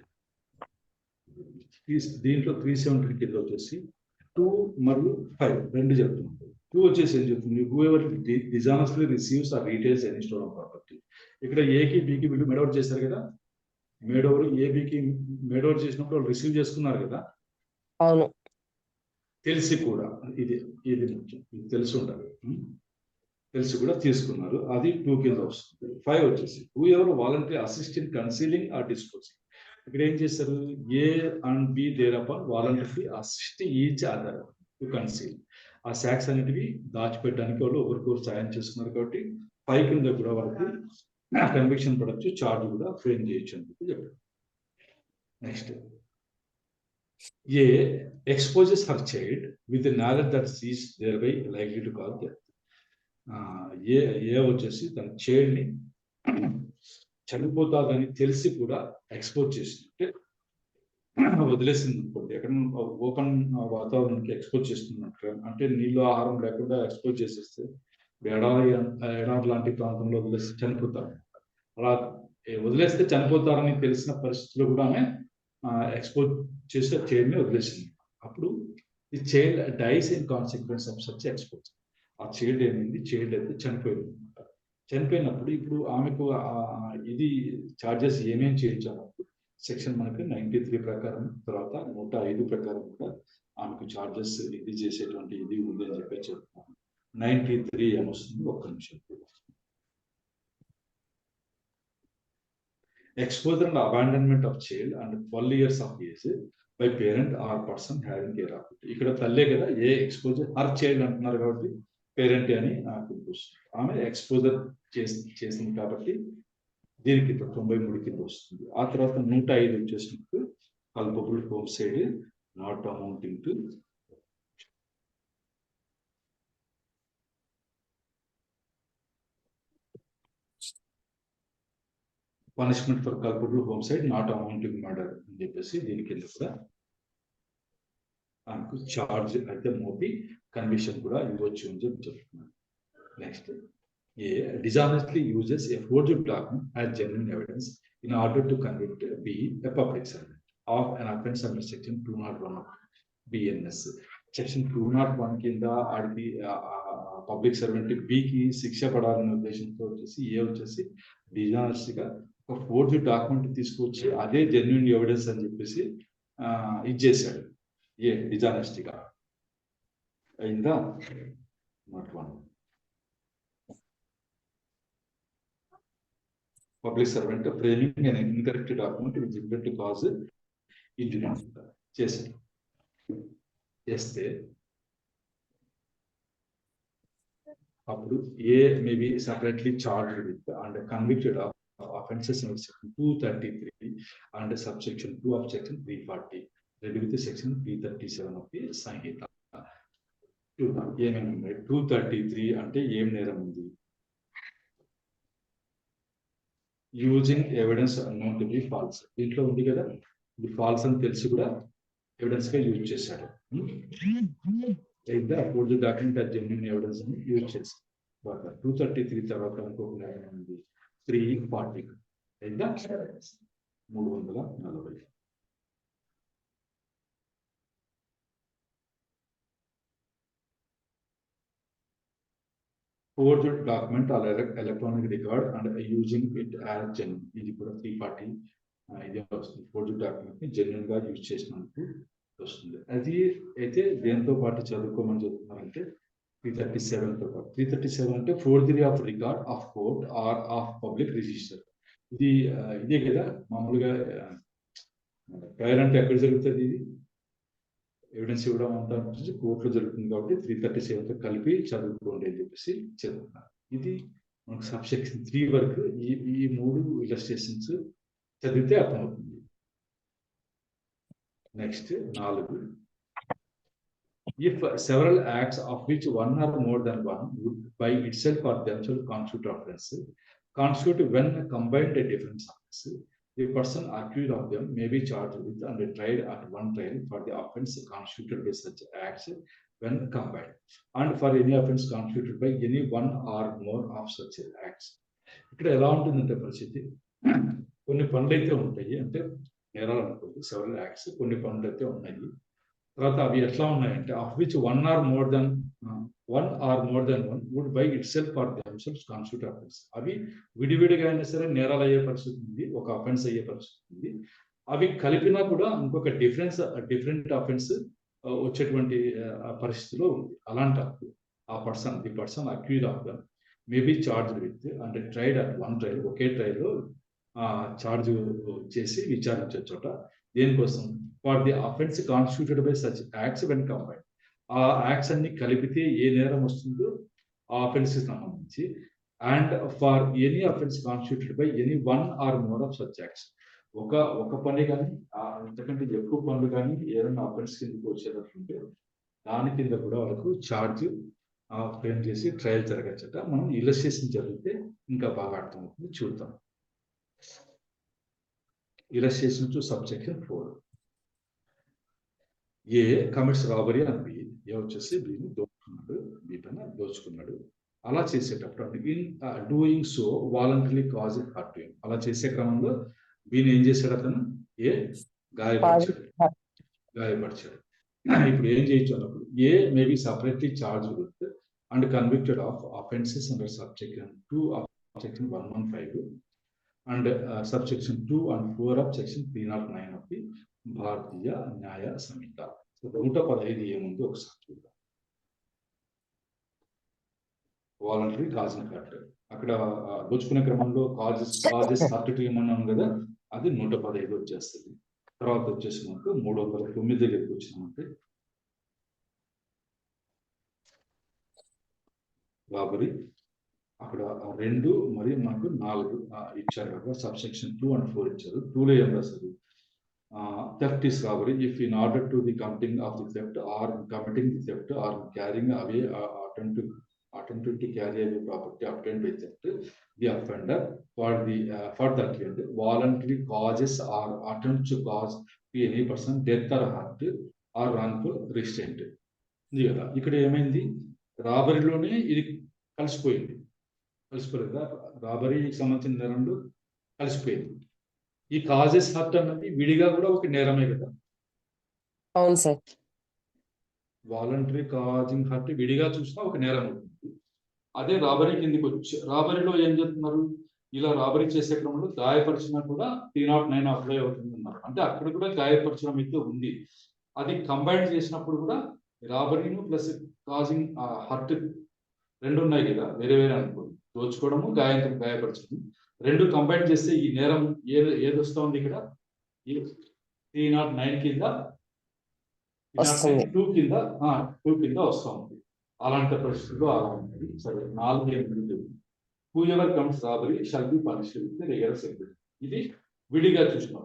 దీంట్లో 370 కింద వచ్చేసి 2 మరియు 5 రెండు చెప్తుంది. 2 వచ్చేసి ఏం చెప్తుంది? Whoever dishonestly receives or retails any stolen property. ఇక్కడ ఏకి బికి వీళ్ళు మేడ్ అవుట్ చేశారు కదా, మేడ్ ఓవర్ ఏబికి మేడ్ ఓవర్ చేసినప్పుడు వాళ్ళు రిసీవ్ చేసుకున్నారు కదా. అవును. తెలిసి కూడా ఇది ముఖ్యం, ఇది తెలిసి ఉండాలి. తెలిసి కూడా తీసుకున్నారు, అది 2 కింద వస్తుంది. 5 వచ్చేసి whoever voluntary assist in concealing or disposing. ఇక్కడ ఏం చేస్తారు? A and B thereupon voluntary assist each other to conceal. ఆ శాక్స్ అనేటివి దాచిపెట్టడానికి వాళ్ళు ఒకరికొకరు సాయం చేస్తున్నారు కాబట్టి 5 కింద కూడా వాళ్ళకి కన్విక్షన్ పడవచ్చు, చార్జ్ కూడా ఫ్రేమ్ చేయొచ్చు అని చెప్పి చెప్పారు. Next, A exposes her child with knowledge that she's thereby likely to cause death. A వచ్చేసి తన చైల్డ్ ని చనిపోతాదని తెలిసి కూడా ఎక్స్పోజ్ చేసింది, అంటే వదిలేసింది అనుకోండి, ఎక్కడ ఓపెన్ వాతావరణానికి ఎక్స్పోజ్ చేస్తున్నట్టు, అంటే నీళ్ళు ఆహారం లేకుండా ఎక్స్పోజ్ చేసేస్తే ఎడారి లాంటి ప్రాంతంలో వదిలేసి చనిపోతారు. అలా వదిలేస్తే చనిపోతారని తెలిసిన పరిస్థితుల్లో కూడా ఆమె ఎక్స్పోజ్ చేస్తే చైల్డ్ని వదిలేసింది. అప్పుడు ఈ child dice in consequence of such expose. ఆ చైల్డ్ ఏమైంది? చైల్డ్ అయితే చనిపోయింది. చనిపోయినప్పుడు ఇప్పుడు ఆమెకు ఇది చార్జెస్ ఏమేమి చేయించాలన్నప్పుడు సెక్షన్ మనకి 93 ప్రకారం, తర్వాత 105 ప్రకారం కూడా ఆమెకు చార్జెస్ ఇది చేసేటువంటి ఇది ఉంది అని చెప్పి చెప్తాను. 93 ఏమొస్తుంది? ఒక్క నిమిషం. Exposure and abandonment of child under 12 years of age by parent or person having care of it. ఇక్కడ తల్లే కదా, ఏ ఎక్స్పోజర్ హర్ చైల్డ్ అంటున్నారు కాబట్టి పేరెంట్ అని నాకు వస్తుంది. ఆమె ఎక్స్పోజర్ చేసింది కాబట్టి దీనికి 93 కింద వస్తుంది. ఆ తర్వాత 105 వచ్చేసినప్పుడు culpable homicide not amounting to punishment for culpable homicide not amounting murder అని చెప్పేసి దీని కింద కూడా మనకు చార్జ్ అయితే మోపి కన్విక్షన్ కూడా ఇవ్వచ్చు అని చెప్పి చెప్తున్నాను. Next, A డిజానెస్ట్లీ uses A forged document as genuine evidence in order to convict B a public servant of an offence under section 201 of BNS. Section 201 కింద ఆడికి పబ్లిక్ సర్వెంట్ బికి శిక్ష పడాలనే ఉద్దేశంతో వచ్చేసి ఏ వచ్చేసి డిజానెస్ట్గా ఒక ఫోర్జ్డ్ డాక్యుమెంట్ తీసుకొచ్చి అదే జెన్యూన్ ఎవిడెన్స్ అని చెప్పేసి ఇచ్చేసాడు. ఏ డిజానెస్ట్గా అయిందా? Not one. Public servant framing and incorrect document with referent cause injury చేస్తే అప్పుడు A may be separately charged with and convicted of offenses in section 233 and subsection 2 of section 340 read with section 337 of the Sanhita. 233 అంటే ఏం నేరం ఉంది? Using evidence unknown to be false. దీంట్లో ఉంది కదా, ఇది ఫాల్స్ అని తెలిసి కూడా ఎవిడెన్స్ గా యూజ్ చేశాడు. అయితే forged document as genuine evidence అని యూజ్ చేశారు. 233 తర్వాత ఇంకొక నేరం ఉంది 340 అయితే 340. Forged document or electronic record and using it as genuine. ఇది కూడా 340 ఇది వస్తుంది. ఫోర్జ్డ్ డాక్యుమెంట్ ని జెన్యూన్ గా యూజ్ చేసినందుకు వస్తుంది. అది అయితే దేంతో పాటు చదువుకోమని చెప్తున్నారంటే 337 తో పాటు. 337 అంటే forgery of record of court or of public register. ఇదే కదా మామూలుగా ట్రయల్ అంటే ఎక్కడ జరుగుతుంది? ఇది ఎవిడెన్స్ ఇవ్వడం అంతా కోర్టులో జరుగుతుంది కాబట్టి 337 తో కలిపి చదువుకోండి అని చెప్పేసి చెప్తున్నారు. ఇది మనకు సబ్సెక్షన్ 3 వరకు ఈ 3 ఇలస్ట్రేషన్స్ చదివితే అర్థమవుతుంది. Next 4, if several acts of which one or more than one would by itself or themselves constitute offense, constitute when combined a different offense, the person accused of them may be charged with and tried at one trial for the offense constituted by such acts when combined, and for any offense constituted by any one or more of such acts. ఇక్కడ ఎలా ఉంటుందంటే పరిస్థితి, కొన్ని పనులు అయితే ఉంటాయి, అంటే నేరాలు అనుకోండి, సెవెరల్ యాక్ట్స్, కొన్ని పనులు అయితే ఉన్నాయి. తర్వాత అవి ఎట్లా ఉన్నాయంటే, of which one or more than one would by itself or themselves constitute offence. అవి విడివిడిగా అయినా సరే నేరాలు అయ్యే పరిస్థితి ఉంది, ఒక అఫెన్స్ అయ్యే పరిస్థితి ఉంది. అవి కలిపినా కూడా ఇంకొక డిఫరెంట్ అఫెన్స్ వచ్చేటువంటి పరిస్థితిలో ఉంది. అలాంటప్పుడు the person accused of them may be charged with అంటే ట్రైడ్ అట్ వన్ ట్రైల్, ఒకే ట్రైల్లో చార్జ్ చేసి విచారించవచ్చట. దేనికోసం? For the offence constituted by such acts when combined. ఆ యాక్ట్స్ అన్ని కలిపితే ఏ నేరం వస్తుందో ఆ అఫెన్స్ కి సంబంధించి, and for any offence constituted by any one or more of such acts. ఒక పని కానీ అంతకంటే ఎక్కువ పనులు కానీ ఏదైనా అఫెన్స్ కిందకి వచ్చేటట్లుంటే దాని కింద కూడా వాళ్ళకు ఛార్జ్ ఫ్రేమ్ చేసి ట్రయల్ జరగచ్చట. మనం ఇలస్ట్రేషన్ జరిగితే ఇంకా బాగా అర్థమవుతుంది, చూద్దాం. Illustration to subsection 4. A commits robbery అని బి. ఏ వచ్చేసి బిని దోచుకున్నాడు, బి పైన దోచుకున్నాడు. అలా చేసేటప్పుడు in doing so voluntary cause it hurt him. అలా చేసే క్రమంలో బిని ఏం చేశాడు? అతను ఏ గాయపరిచాడు. ఇప్పుడు ఏం చేయొచ్చు అన్నప్పుడు, A may be separately charged with and convicted of offences under subsection 2 of section 115 and subsection 2 and 4 of section 309 of the Bharatiya Nyaya Sanhita. 115 ఏముంది ఒకసారి చూద్దాం. Voluntary cause and hurt. అక్కడ దోచుకునే క్రమంలో కాజెస్ హర్ట్ ఏమన్నాం కదా, అది 115 వచ్చేస్తుంది. తర్వాత వచ్చేసి మనకు 309 దగ్గరికి వచ్చినామంటే రాబరీ. అక్కడ 2 మరియు మనకు 4 ఇచ్చారు కదా, సబ్సెక్షన్ 2 and 4 ఇచ్చారు. 2లో ఏం రాస్తారు? theft is robbery if in order to the committing of the theft or committing the theft or carrying away attempting to carry away property obtained by theft, the offender for that end voluntary causes or attempts to cause to any person death or hurt or wrongful restraint. ఇది కదా, ఇక్కడ ఏమైంది? రాబరీలోనే ఇది కలిసిపోలేదు. రాబరీకి సంబంధించిన నేరంలో కలిసిపోయింది. ఈ causes hurt అన్నది విడిగా కూడా ఒక నేరమే కదా. అవును సార్. వాలంటరీ కాజింగ్ హర్ట్ విడిగా చూసినా ఒక నేరం ఉంటుంది. అదే రాబరీ కిందకి వచ్చి, రాబరీలో ఏం చేస్తున్నారు? ఇలా రాబరీ చేసే క్రమంలో గాయపరిచినా కూడా 309 అప్లై అవుతుంది అన్నారు. అంటే అక్కడ కూడా గాయపరచడం అయితే ఉంది. అది కంబైన్ చేసినప్పుడు కూడా రాబరీను ప్లస్ కాజింగ్ హర్ట్ రెండు ఉన్నాయి కదా, వేరే వేరే అనుకోండి. దోచుకోవడము, గాయపరచడం రెండు కంబైన్ చేస్తే ఈ నేరం ఏది వస్తా ఉంది ఇక్కడ? 309 కింద 2 కింద వస్తా ఉంది. అలాంటి పరిస్థితుల్లో అలా ఉంటుంది. సరే, 4 whoever commits robbery shall be punished with rigorous execution. ఇది విడిగా చూసినాం.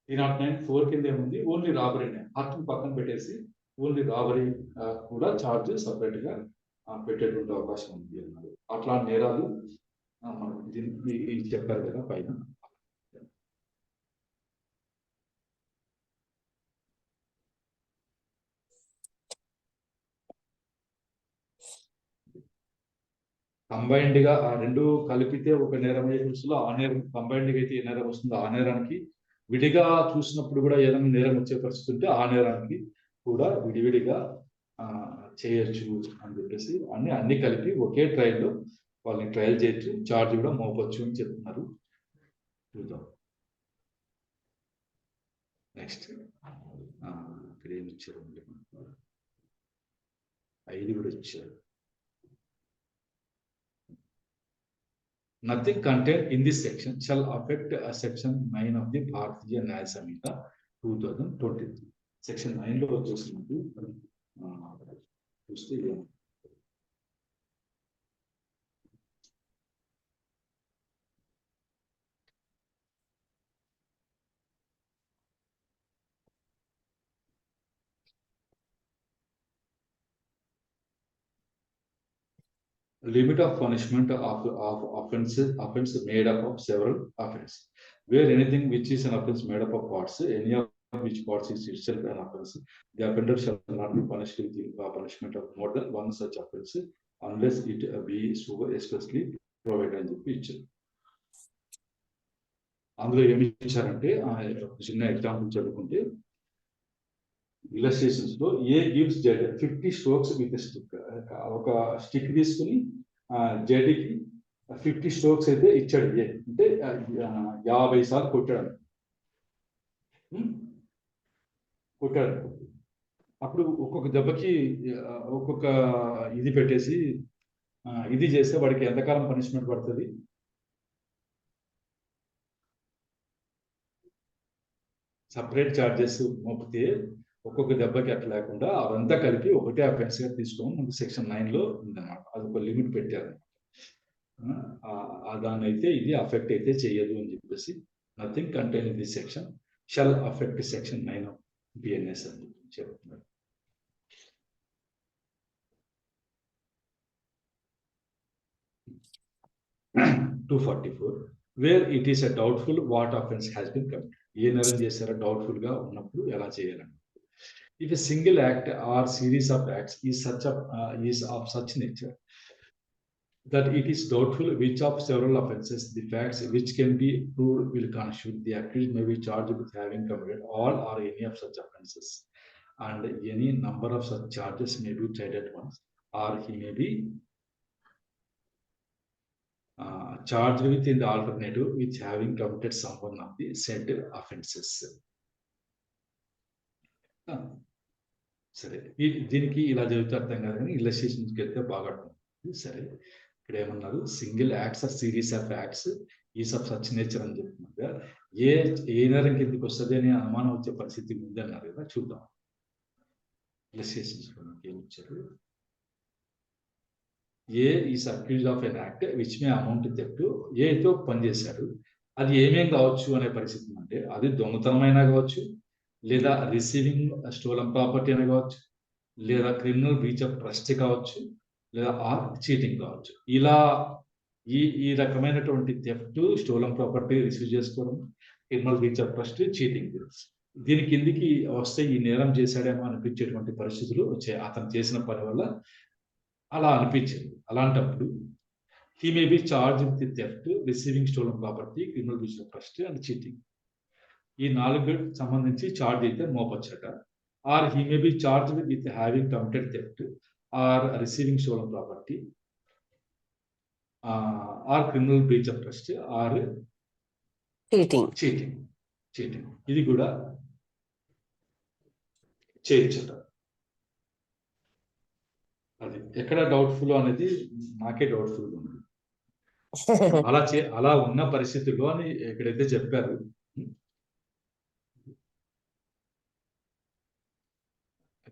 309 4 కింద ఏముంది? ఓన్లీ రాబరీనే. హత్య పక్కన పెట్టేసి ఓన్లీ రాబరీ కూడా ఛార్జ్ సపరేట్ గా పెట్టేటువంటి అవకాశం ఉంది అన్నారు. అట్లా నేరాలు దీనికి చెప్పారు కదా పైన. కంబైన్డ్ గా ఆ రెండు కలిపితే ఒక నేరం అయ్యే కేసులో ఆ నేరం కంబైన్డ్ గా అయితే ఏ నేరం వస్తుందో ఆ నేరానికి, విడిగా చూసినప్పుడు కూడా ఏదైనా నేరం వచ్చే పరిస్థితి ఉంటే ఆ నేరానికి కూడా విడివిడిగా చేయొచ్చు అని చెప్పేసి అన్ని కలిపి ఒకే ట్రయల్లో వాళ్ళని ట్రయల్ చేయొచ్చు, ఛార్జ్ కూడా మోపొచ్చు అని చెప్తున్నారు. చూద్దాం నెక్స్ట్. ఇక్కడ ఏమి ఇచ్చారు? 5 కూడా ఇచ్చారు. Nothing contained in this section shall affect section 9 of the Bharatiya Nyaya Samhita 2023. Section 9 లో వచ్చేసింది. చూస్తే limit of punishment of offense made up of several offense. Where anything which is an offense made up of parts, any of which parts is itself an offense, the offender shall not be punished with the punishment of more than one such offense unless it be so expressly provided అని చెప్పి ఇచ్చారు. అందులో ఏమి ఇచ్చారంటే చిన్న example చదువుకుంటే illustrations లో A gives Z 50 strokes with stick. ఒక స్టిక్ తీసుకుని జెడ్కి 50 స్ట్రోక్స్ అయితే ఇచ్చాడు. ఏ అంటే 50 సార్లు కొట్టాడు. అప్పుడు ఒక్కొక్క దెబ్బకి ఒక్కొక్క ఇది పెట్టేసి ఇది చేస్తే వాడికి ఎంతకాలం పనిష్మెంట్ పడుతుంది? సపరేట్ ఛార్జెస్ మోపితే ఒక్కొక్క దెబ్బకి అట్లా లేకుండా అవంతా కలిపి ఒకటే అఫెన్స్ గా తీసుకోవడం మనకు సెక్షన్ 9 లో ఉందన్నమాట. అది ఒక లిమిట్ పెట్టారు. దాన్ని అయితే ఇది అఫెక్ట్ అయితే చేయదు అని చెప్పేసి nothing contain in this section shall affect section 9 of BNS అని చెప్తున్నారు. Where it is a doubtful what offence has been committed. ఏ నేరం చేశారో డౌట్ఫుల్ గా ఉన్నప్పుడు ఎలా చేయాలండి? If a single act or series of acts is of such nature that it is doubtful which of several offences the facts which can be proved will constitute, the accused may be charged with having committed all or any of such offences, and any number of such charges may be tried at once, or he may be charged with in the alternative with having committed some one of the said offences. సరే, దీనికి ఇలా చదివితే అర్థం కాదు కానీ ఇల్లస్ట్రేషన్స్కి వెళ్తే బాగా అర్థం. సరే, ఇక్కడ ఏమన్నారు? Single acts or series of acts is of such nature అని చెప్తున్నారు. ఏ నేరం కిందకి వస్తుంది అని అనుమానం వచ్చే పరిస్థితి ఉంది అన్నారు కదా. చూద్దాం ఇల్లస్ట్రేషన్స్ ఏమి ఇచ్చారు. A is accused of an act which may amount theft. ఏతో పనిచేశాడు, అది ఏమేం కావచ్చు అనే పరిస్థితి అంటే అది దొంగతనమైనా కావచ్చు, లేదా రిసీవింగ్ స్టోలన్ ప్రాపర్టీ అని కావచ్చు, లేదా క్రిమినల్ బ్రీచ్ ఆఫ్ ట్రస్ట్ కావచ్చు, లేదా ఆర్ చీటింగ్ కావచ్చు. ఇలా ఈ రకమైనటువంటి థెఫ్ట్, స్టోలన్ ప్రాపర్టీ రిసీవ్ చేసుకోవడం, criminal breach of trust, cheating, దీని కిందికి వస్తే ఈ నేరం చేశాడేమో అనిపించేటువంటి పరిస్థితులు వచ్చాయి. అతను చేసిన పని వల్ల అలా అనిపించింది. అలాంటప్పుడు he may be charged with the theft, receiving stolen property, criminal breach of trust and cheating. ఈ 4 సంబంధించి చార్జ్ అయితే మోపొచ్చట. Or he may be charge with having committed theft or receiving stolen property or criminal breach of trust or cheating. ఇది కూడా చేయొచ్చట. అది ఎక్కడ doubtful అనేది నాకే డౌట్ఫుల్ ఉంది. అలా ఉన్న పరిస్థితుల్లో అని ఎక్కడైతే చెప్పారు.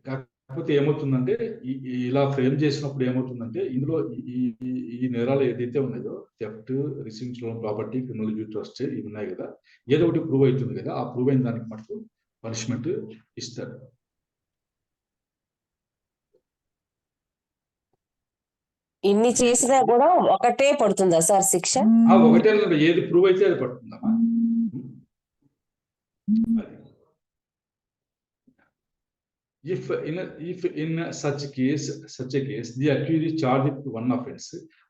కాకపోతే ఏమవుతుందంటే ఇలా ఫ్రేమ్ చేసినప్పుడు ఏమవుతుందంటే ఇందులో ఈ నేరాలు ఏదైతే ఉన్నాయో theft, receiving stolen property, criminal breach trust ఇవి ఉన్నాయి కదా, ఏదో ఒకటి ప్రూవ్ అవుతుంది కదా. ఆ ప్రూవ్ అయిన దానికి మటుకు పనిష్మెంట్ ఇస్తారు. ఇన్ని చేసినా కూడా ఒకటే పడుతుందా సార్ శిక్ష? ఒకటే, ఏది ప్రూవ్ అయితే అది పడుతుందమ్మా. If in such a case, the accused is charged with one offense,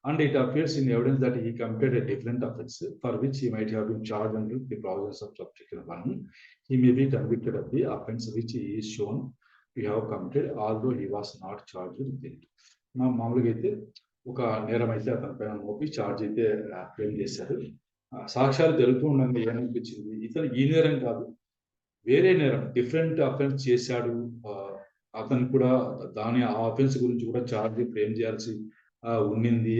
and it appears in evidence that he committed a different offense for which he might have been charged under the provisions of subsection 1, he may be convicted of the offense which he is shown to have committed, although he was not charged with it. మామూలుగా అయితే ఒక నేరం అయితే అతని పైన మోపి charge అయితే frame చేశారు. సాక్ష్యాలు జరుగుతూ ఉండగా ఏమనిపించింది, ఇతను ఈ నేరం కాదు, వేరే నేరం, డిఫరెంట్ అఫెన్స్ చేశాడు, అతను కూడా ఆ అఫెన్స్ గురించి కూడా ఛార్జ్ ఫ్రేమ్ చేయాల్సి ఉండింది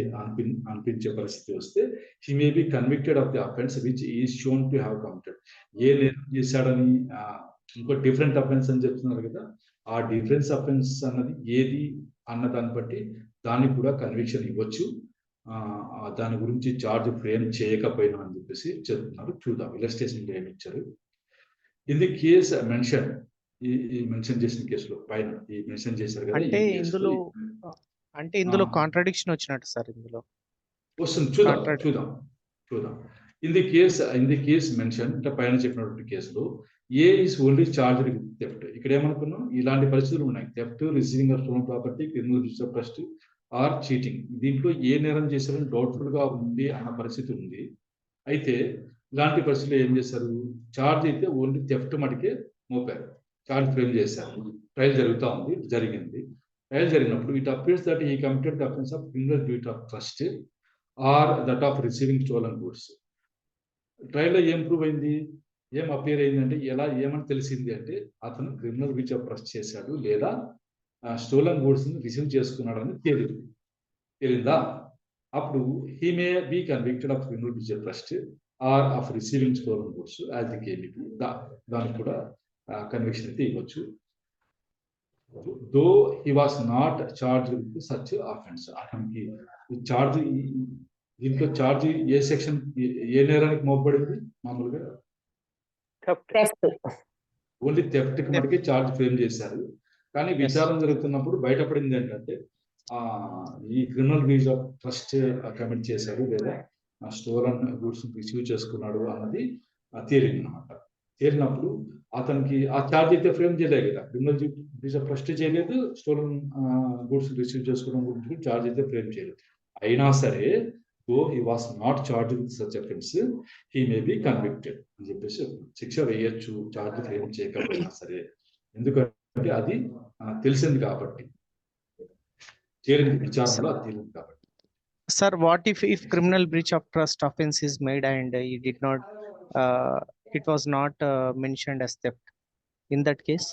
అనిపించే పరిస్థితి వస్తే he may be convicted of the offence which is shown to have committed. ఏ నేరం చేశాడని ఇంకో డిఫరెంట్ అఫెన్స్ అని చెప్తున్నారు కదా, ఆ డిఫరెన్స్ అఫెన్స్ అన్నది ఏది అన్న దాన్ని బట్టి దానికి కూడా కన్విక్షన్ ఇవ్వచ్చు, దాని గురించి ఛార్జ్ ఫ్రేమ్ చేయకపోయినా అని చెప్పేసి చెప్తున్నారు. చూద్దాం ఇలస్ట్రేషన్ ఏమి ఇచ్చారు. ఇన్ ది కేస్ మెన్షన్, ఈ మెన్షన్ చేసిన కేసులో పైన ఈ మెన్షన్ చేశారు కదా, అంటే ఇందులో ఆ. కాంట్రడిక్షన్ వచ్చినట్టు సార్ ఇందులో. వస్తుంది, చూద్దాం Contract. చూద్దాం చూద్దాం. ఇన్ ది కేస్ మెన్షన్, అంటే పైన చెప్పినటువంటి కేసులో A is only charged with theft. ఇక్కడ ఏమనుకున్నాం, ఇలాంటి పరిస్థితులు ఉన్నాయి. Theft, receiving of stolen property, criminal breach of trust or cheating. దీంట్లో ఏ నేరం చేశారని డౌట్ఫుల్ గా ఉంది అన్న పరిస్థితి ఉంది. అయితే ఇలాంటి పరిస్థితుల్లో ఏం చేశారు, చార్జ్ అయితే ఓన్లీ థెఫ్ట్ మటుకే మోపారు, చార్జ్ ఫ్రేమ్ చేశారు. ట్రయల్ జరుగుతూ ఉంది, జరిగింది. ట్రయల్ జరిగినప్పుడు it appears that he committed the offence of criminal breach of trust or that of receiving stolen goods. ట్రయల్లో ఏం ప్రూవ్ అయింది, ఏం అపియర్ అయిందంటే, ఏమని తెలిసింది అంటే అతను క్రిమినల్ బ్రీచ్ ఆఫ్ ట్రస్ట్ చేశాడు లేదా స్టోలన్ గూడ్స్ ని రిసీవ్ చేసుకున్నాడు అని తేలిందా. అప్పుడు he may be convicted of criminal breach of trust or of receiving stolen goods as the case may be. దానికి కూడా కన్విక్షన్ అయితే ఇవ్వచ్చు. Though he was not charged with such offence. అతనికి చార్జ్, దీంట్లో చార్జ్ ఏ సెక్షన్, ఏ నేరానికి మోపబడింది, మామూలుగా ఓన్లీ థెఫ్ట్ కి మటుకే చార్జ్ ఫ్రేమ్ చేశారు. కానీ విచారణ జరుగుతున్నప్పుడు బయటపడింది ఏంటంటే ఈ criminal breach of trust commit చేశారు లేదా స్టోలన్ గూడ్స్ రిసీవ్ చేసుకున్నాడు అన్నది తేలింది అనమాట. తేలినప్పుడు అతనికి ఆ చార్జ్ అయితే ఫ్రేమ్ చేయలేదు కదా, క్రిమినల్ బ్రీచ్ ఆఫ్ ట్రస్ట్ చేయలేదు, స్టోలన్ గూడ్స్ రిసీవ్ చేసుకోవడం గురించి చార్జ్ అయితే ఫ్రేమ్ చేయలేదు. అయినా సరే though he was not charged with such offense, he may be convicted అని చెప్పేసి శిక్ష వేయొచ్చు, చార్జ్ ఫ్రేమ్ చేయకపోయినా సరే. ఎందుకంటే అది తెలిసింది కాబట్టి, తేలింది, విచారణలో అది తేలింది కాబట్టి. Sir, what if criminal breach of trust offense is made and he did not, it was not mentioned as theft? In that case,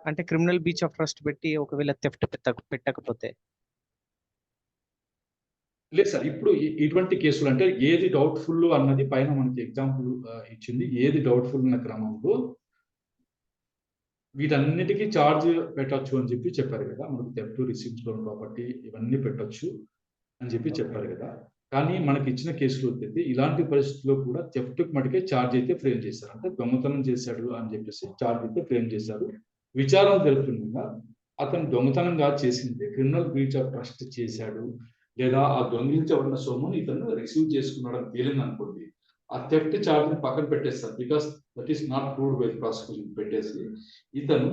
అంటే క్రిమినల్ బ్రీచ్ ఆఫ్ ట్రస్ట్ పెట్టి ఒకవేళ థెఫ్ట్ పెట్టకపోతే? లేదు సార్, ఇప్పుడు ఇటువంటి కేసులు అంటే ఏది డౌట్ఫుల్ అన్నది పైన మనకి ఎగ్జాంపుల్ ఇచ్చింది. ఏది డౌట్ఫుల్ ఉన్న క్రమంలో వీటన్నిటికీ చార్జ్ పెట్టచ్చు అని చెప్పి చెప్పారు కదా. మనకు థెఫ్ట్, రిసీవ్ స్టోలన్ ప్రాపర్టీ ఇవన్నీ పెట్టచ్చు అని చెప్పి చెప్పారు కదా. కానీ మనకి ఇచ్చిన కేసులో అయితే ఇలాంటి పరిస్థితుల్లో కూడా థెఫ్ట్ మటుకే చార్జ్ అయితే ఫ్రేమ్ చేశారు. అంటే దొంగతనం చేశాడు అని చెప్పేసి చార్జ్ అయితే ఫ్రేమ్ చేశారు. విచారణ జరుగుతుండగా అతను దొంగతనంగా చేసింది క్రిమినల్ బ్రీచ్ ఆఫ్ ట్రస్ట్ చేశాడు లేదా ఆ దొంగిలించబడిన సొమ్ముని ఇతను రిసీవ్ చేసుకున్నాడు అని తేలింది అనుకోండి, ఆ థెఫ్ట్ చార్జ్ ని పక్కన పెట్టేస్తారు. Because that is not proved by prosecution పెట్టేసి ఇతను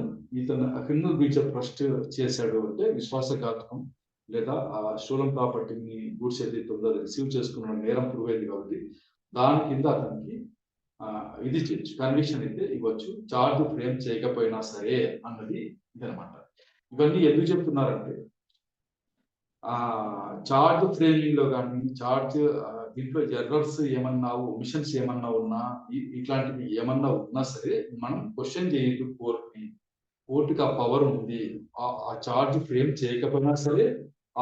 క్రిమినల్ బ్రీచ్ ఆఫ్ ట్రస్ట్ చేశాడు అంటే విశ్వాసఘాతకం లేదా ఆ స్టోలన్ ప్రాపర్టీని గూడ్స్ ఏదైతే ఉందో రిసీవ్ చేసుకున్న నేరం ప్రూవ్ అయింది కాబట్టి దాని కింద అతనికి ఇది కన్విక్షన్ అయితే ఇవ్వచ్చు, చార్జ్ ఫ్రేమ్ చేయకపోయినా సరే అన్నది ఇదనమాట. ఇవన్నీ ఎందుకు చెప్తున్నారంటే చార్జ్ ఫ్రేమింగ్ లో కానీ చార్జ్ దీంట్లో ఎర్రర్స్ ఏమన్నా, ఒమిషన్స్ ఏమన్నా ఉన్నా, ఇట్లాంటివి ఏమన్నా ఉన్నా సరే మనం క్వశ్చన్ చేయొద్దు కోర్టుకి ఆ పవర్ ఉంది. ఆ చార్జ్ ఫ్రేమ్ చేయకపోయినా సరే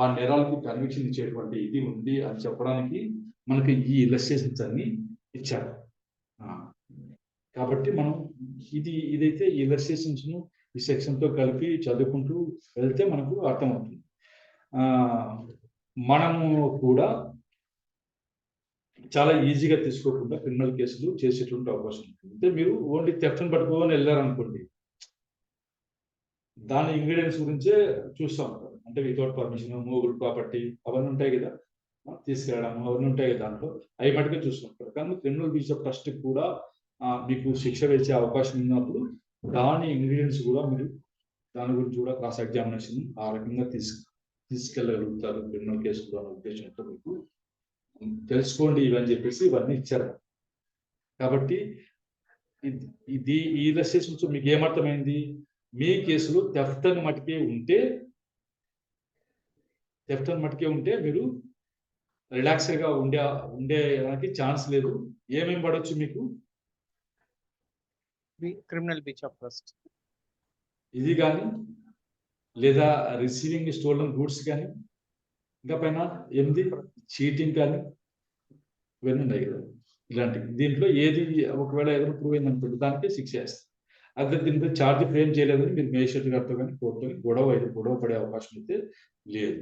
ఆ నేరాలకి కన్విక్షన్ ఇచ్చేటువంటి ఇది ఉంది అని చెప్పడానికి మనకి ఈ ఇలస్ట్రేషన్స్ అన్ని ఇచ్చారు. కాబట్టి మనం ఇదైతే ఈ ఇలస్ట్రేషన్స్ ను ఈ సెక్షన్ తో కలిపి చదువుకుంటూ వెళ్తే మనకు అర్థమవుతుంది. మనము కూడా చాలా ఈజీగా తీసుకోకుండా క్రిమినల్ కేసులు చేసేటువంటి అవకాశం ఉంటుంది. అంటే మీరు ఓన్లీ థెఫ్ట్ని పట్టుకోని వెళ్ళారనుకోండి, దాని ఇంగ్రీడియంట్స్ గురించే చూస్తూ ఉంటారు. అంటే వితౌట్ పర్మిషన్, మూవబుల్ ప్రాపర్టీ అవన్నీ ఉంటాయి కదా, తీసుకెళ్ళడం అవన్నీ ఉంటాయి కదా, దాంట్లో అవి మటుకే చూస్తుంటారు. కానీ క్రిమినల్ బ్రీచ్ ఆఫ్ ట్రస్ట్ కూడా మీకు శిక్ష వేసే అవకాశం ఉన్నప్పుడు దాని ఇంగ్రీడియంట్స్ కూడా మీరు దాని గురించి కూడా క్రాస్ ఎగ్జామినేషన్ ఆ రకంగా తీసుకెళ్ళగలుగుతారు క్రిమినల్ కేసులో అనే ఉద్దేశంతో మీకు తెలుసుకోండి ఇవని చెప్పేసి ఇవన్నీ ఇచ్చారు. కాబట్టి ఈ ఇలస్ట్రేషన్స్ మీకు ఏమర్థమైంది, మీ కేసులో థెఫ్ట్ అని మటుకే ఉంటే మీరు రిలాక్స్డ్ గా ఉండేదానికి ఛాన్స్ లేదు. ఏమేమి పడవచ్చు మీకు, క్రిమినల్ బ్రీచ్ ఆఫ్ ట్రస్ట్ ఇది కానీ లేదా రిసీవింగ్ స్టోలన్ గూడ్స్ కానీ, ఇంకా పైన 8 చీటింగ్ కానీ ఇవన్నీ ఉన్నాయి కదా. ఇలాంటివి దీంట్లో ఏది ఒకవేళ ఏదైనా ప్రూవ్ అయింది అనుకుంటే దానికి శిక్ష వేస్తారు. అదే దీంట్లో ఛార్జ్ ఫ్రేమ్ చేయలేదని మీరు మేజిస్ట్రేట్ గారితో కానీ కోర్టుతో గొడవ పడే అవకాశం అయితే లేదు.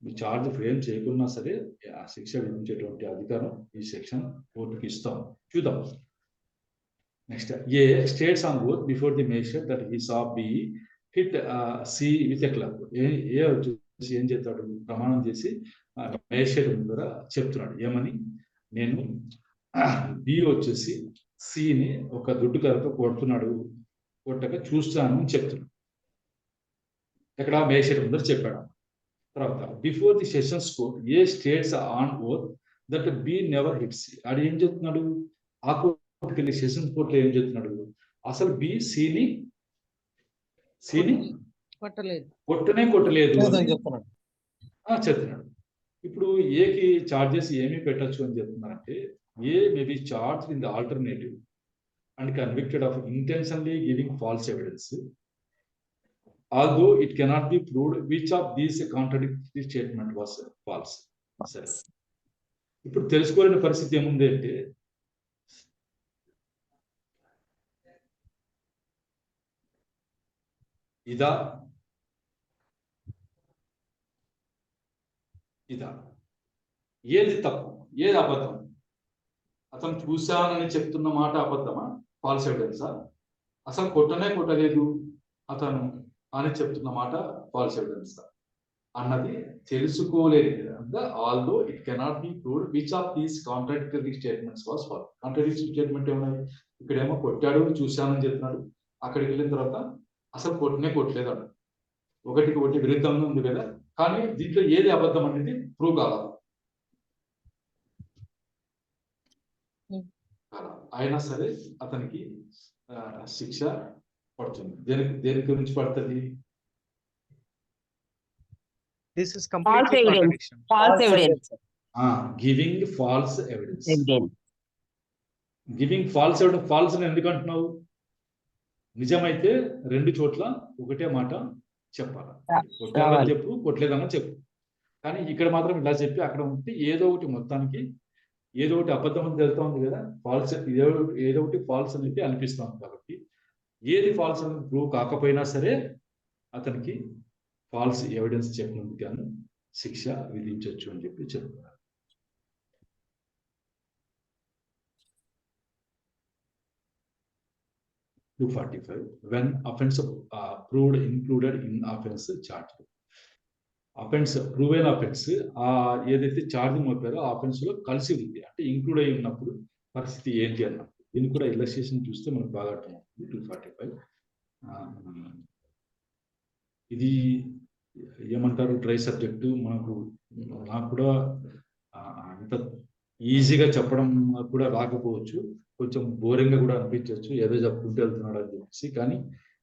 మీ ఛార్జ్ ఫ్రేమ్ చేయకున్నా సరే ఆ శిక్ష విధించేటువంటి అధికారం ఈ సెక్షన్ కోర్టుకి ఇస్తాం. చూద్దాం next. A states on oath before the magistrate that he saw B hit C with a club. ఏం చేస్తాడు, ప్రమాణం చేసి మేషేట్ ముందర చెప్తున్నాడు ఏమని, నేను బి వచ్చేసి సిని ఒక దుడ్డు కర్రతో కొట్టక చూస్తాను అని చెప్తున్నాడు. ఎక్కడ మేషేట్ ముందర చెప్పాడు. తర్వాత before the sessions court A states on oath that be never hits. అది ఏం చెప్తున్నాడు, ఆ కోర్టుకి వెళ్ళి సెషన్స్ కోర్టులో ఏం చెప్తున్నాడు, అసలు బి సిని కొట్టలేదు అని చెప్తున్నాడు. ఇప్పుడు ఏకి చార్జెస్ ఏమి పెట్టచ్చు అని చెప్తున్నారంటే, A may be charged in the alternative and convicted of intentionally giving false evidence, although it cannot be proved which of these contradictory statement was false. సరే, ఇప్పుడు తెలుసుకోలేని పరిస్థితి ఏముంది అంటే, ఇదా ఏది తప్పు, ఏది అబద్ధం? అతను చూశానని చెప్తున్న మాట అబద్ధమా, ఫాల్స్ ఎవిడెన్సా? అసలు కొట్టలేదు అతను అని చెప్తున్న మాట ఫాల్స్ ఎవిడెన్స్ అన్నది తెలుసుకోలేని విధంగా, although it cannot be proved which of these contradictory statements was false. Contradictory statement ఏమన్నాయి, ఇక్కడేమో కొట్టాడు చూశానని చెప్తున్నాడు, అక్కడికి వెళ్ళిన తర్వాత అసలు కొట్టలేదు అన్నాడు. ఒకటికి ఒకటి విరుద్ధంగా ఉంది కదా, కానీ దీంట్లో ఏది అబద్ధం అనేది ప్రూవ్ కావాలి. అయినా సరే అతనికి శిక్ష పడుతుంది. దేని గురించి పడుతుంది? This is completely contradiction. False evidence. Giving false evidence. Giving false evidence. False అని ఎందుకు అంటున్నావు? నిజమైతే రెండు చోట్ల ఒకటే మాట చెప్పాలి. కొట్టాలని చెప్పు, కొట్టలేదన్నా చెప్పు. కానీ ఇక్కడ మాత్రం ఇలా చెప్పి అక్కడ ఉంటే ఏదో ఒకటి మొత్తానికి ఏదో ఒకటి అబద్ధం అని తెలుస్తా ఉంది కదా, ఫాల్స్ ఏదో ఒకటి ఫాల్స్ అనేది అనిపిస్తాం. కాబట్టి ఏది ఫాల్స్ అనేది ప్రూవ్ కాకపోయినా సరే అతనికి ఫాల్స్ ఎవిడెన్స్ చెప్పినందుకు గాను శిక్ష విధించవచ్చు అని చెప్పి చెప్తున్నారు. when offense proved included in offense charge. Offence prove అయిన అఫెన్స్ ఏదైతే ఛార్జింగ్ అవుతారో ఆ అఫెన్స్ లో కలిసి ఉంది అంటే ఇంక్లూడ్ అయి ఉన్నప్పుడు పరిస్థితి ఏంటి అన్నప్పుడు దీన్ని కూడా ఇల్లస్ట్రేషన్ చూస్తే మనకు బాగా అర్థమవుతుంది. 245 ఇది ఏమంటారు, డ్రై సబ్జెక్టు. నాకు కూడా అంత ఈజీగా చెప్పడం కూడా రాకపోవచ్చు, కొంచెం బోరింగ్ గా కూడా అనిపించవచ్చు, ఏదో చెప్పుకుంటూ వెళ్తున్నాడు అని చెప్పేసి. కానీ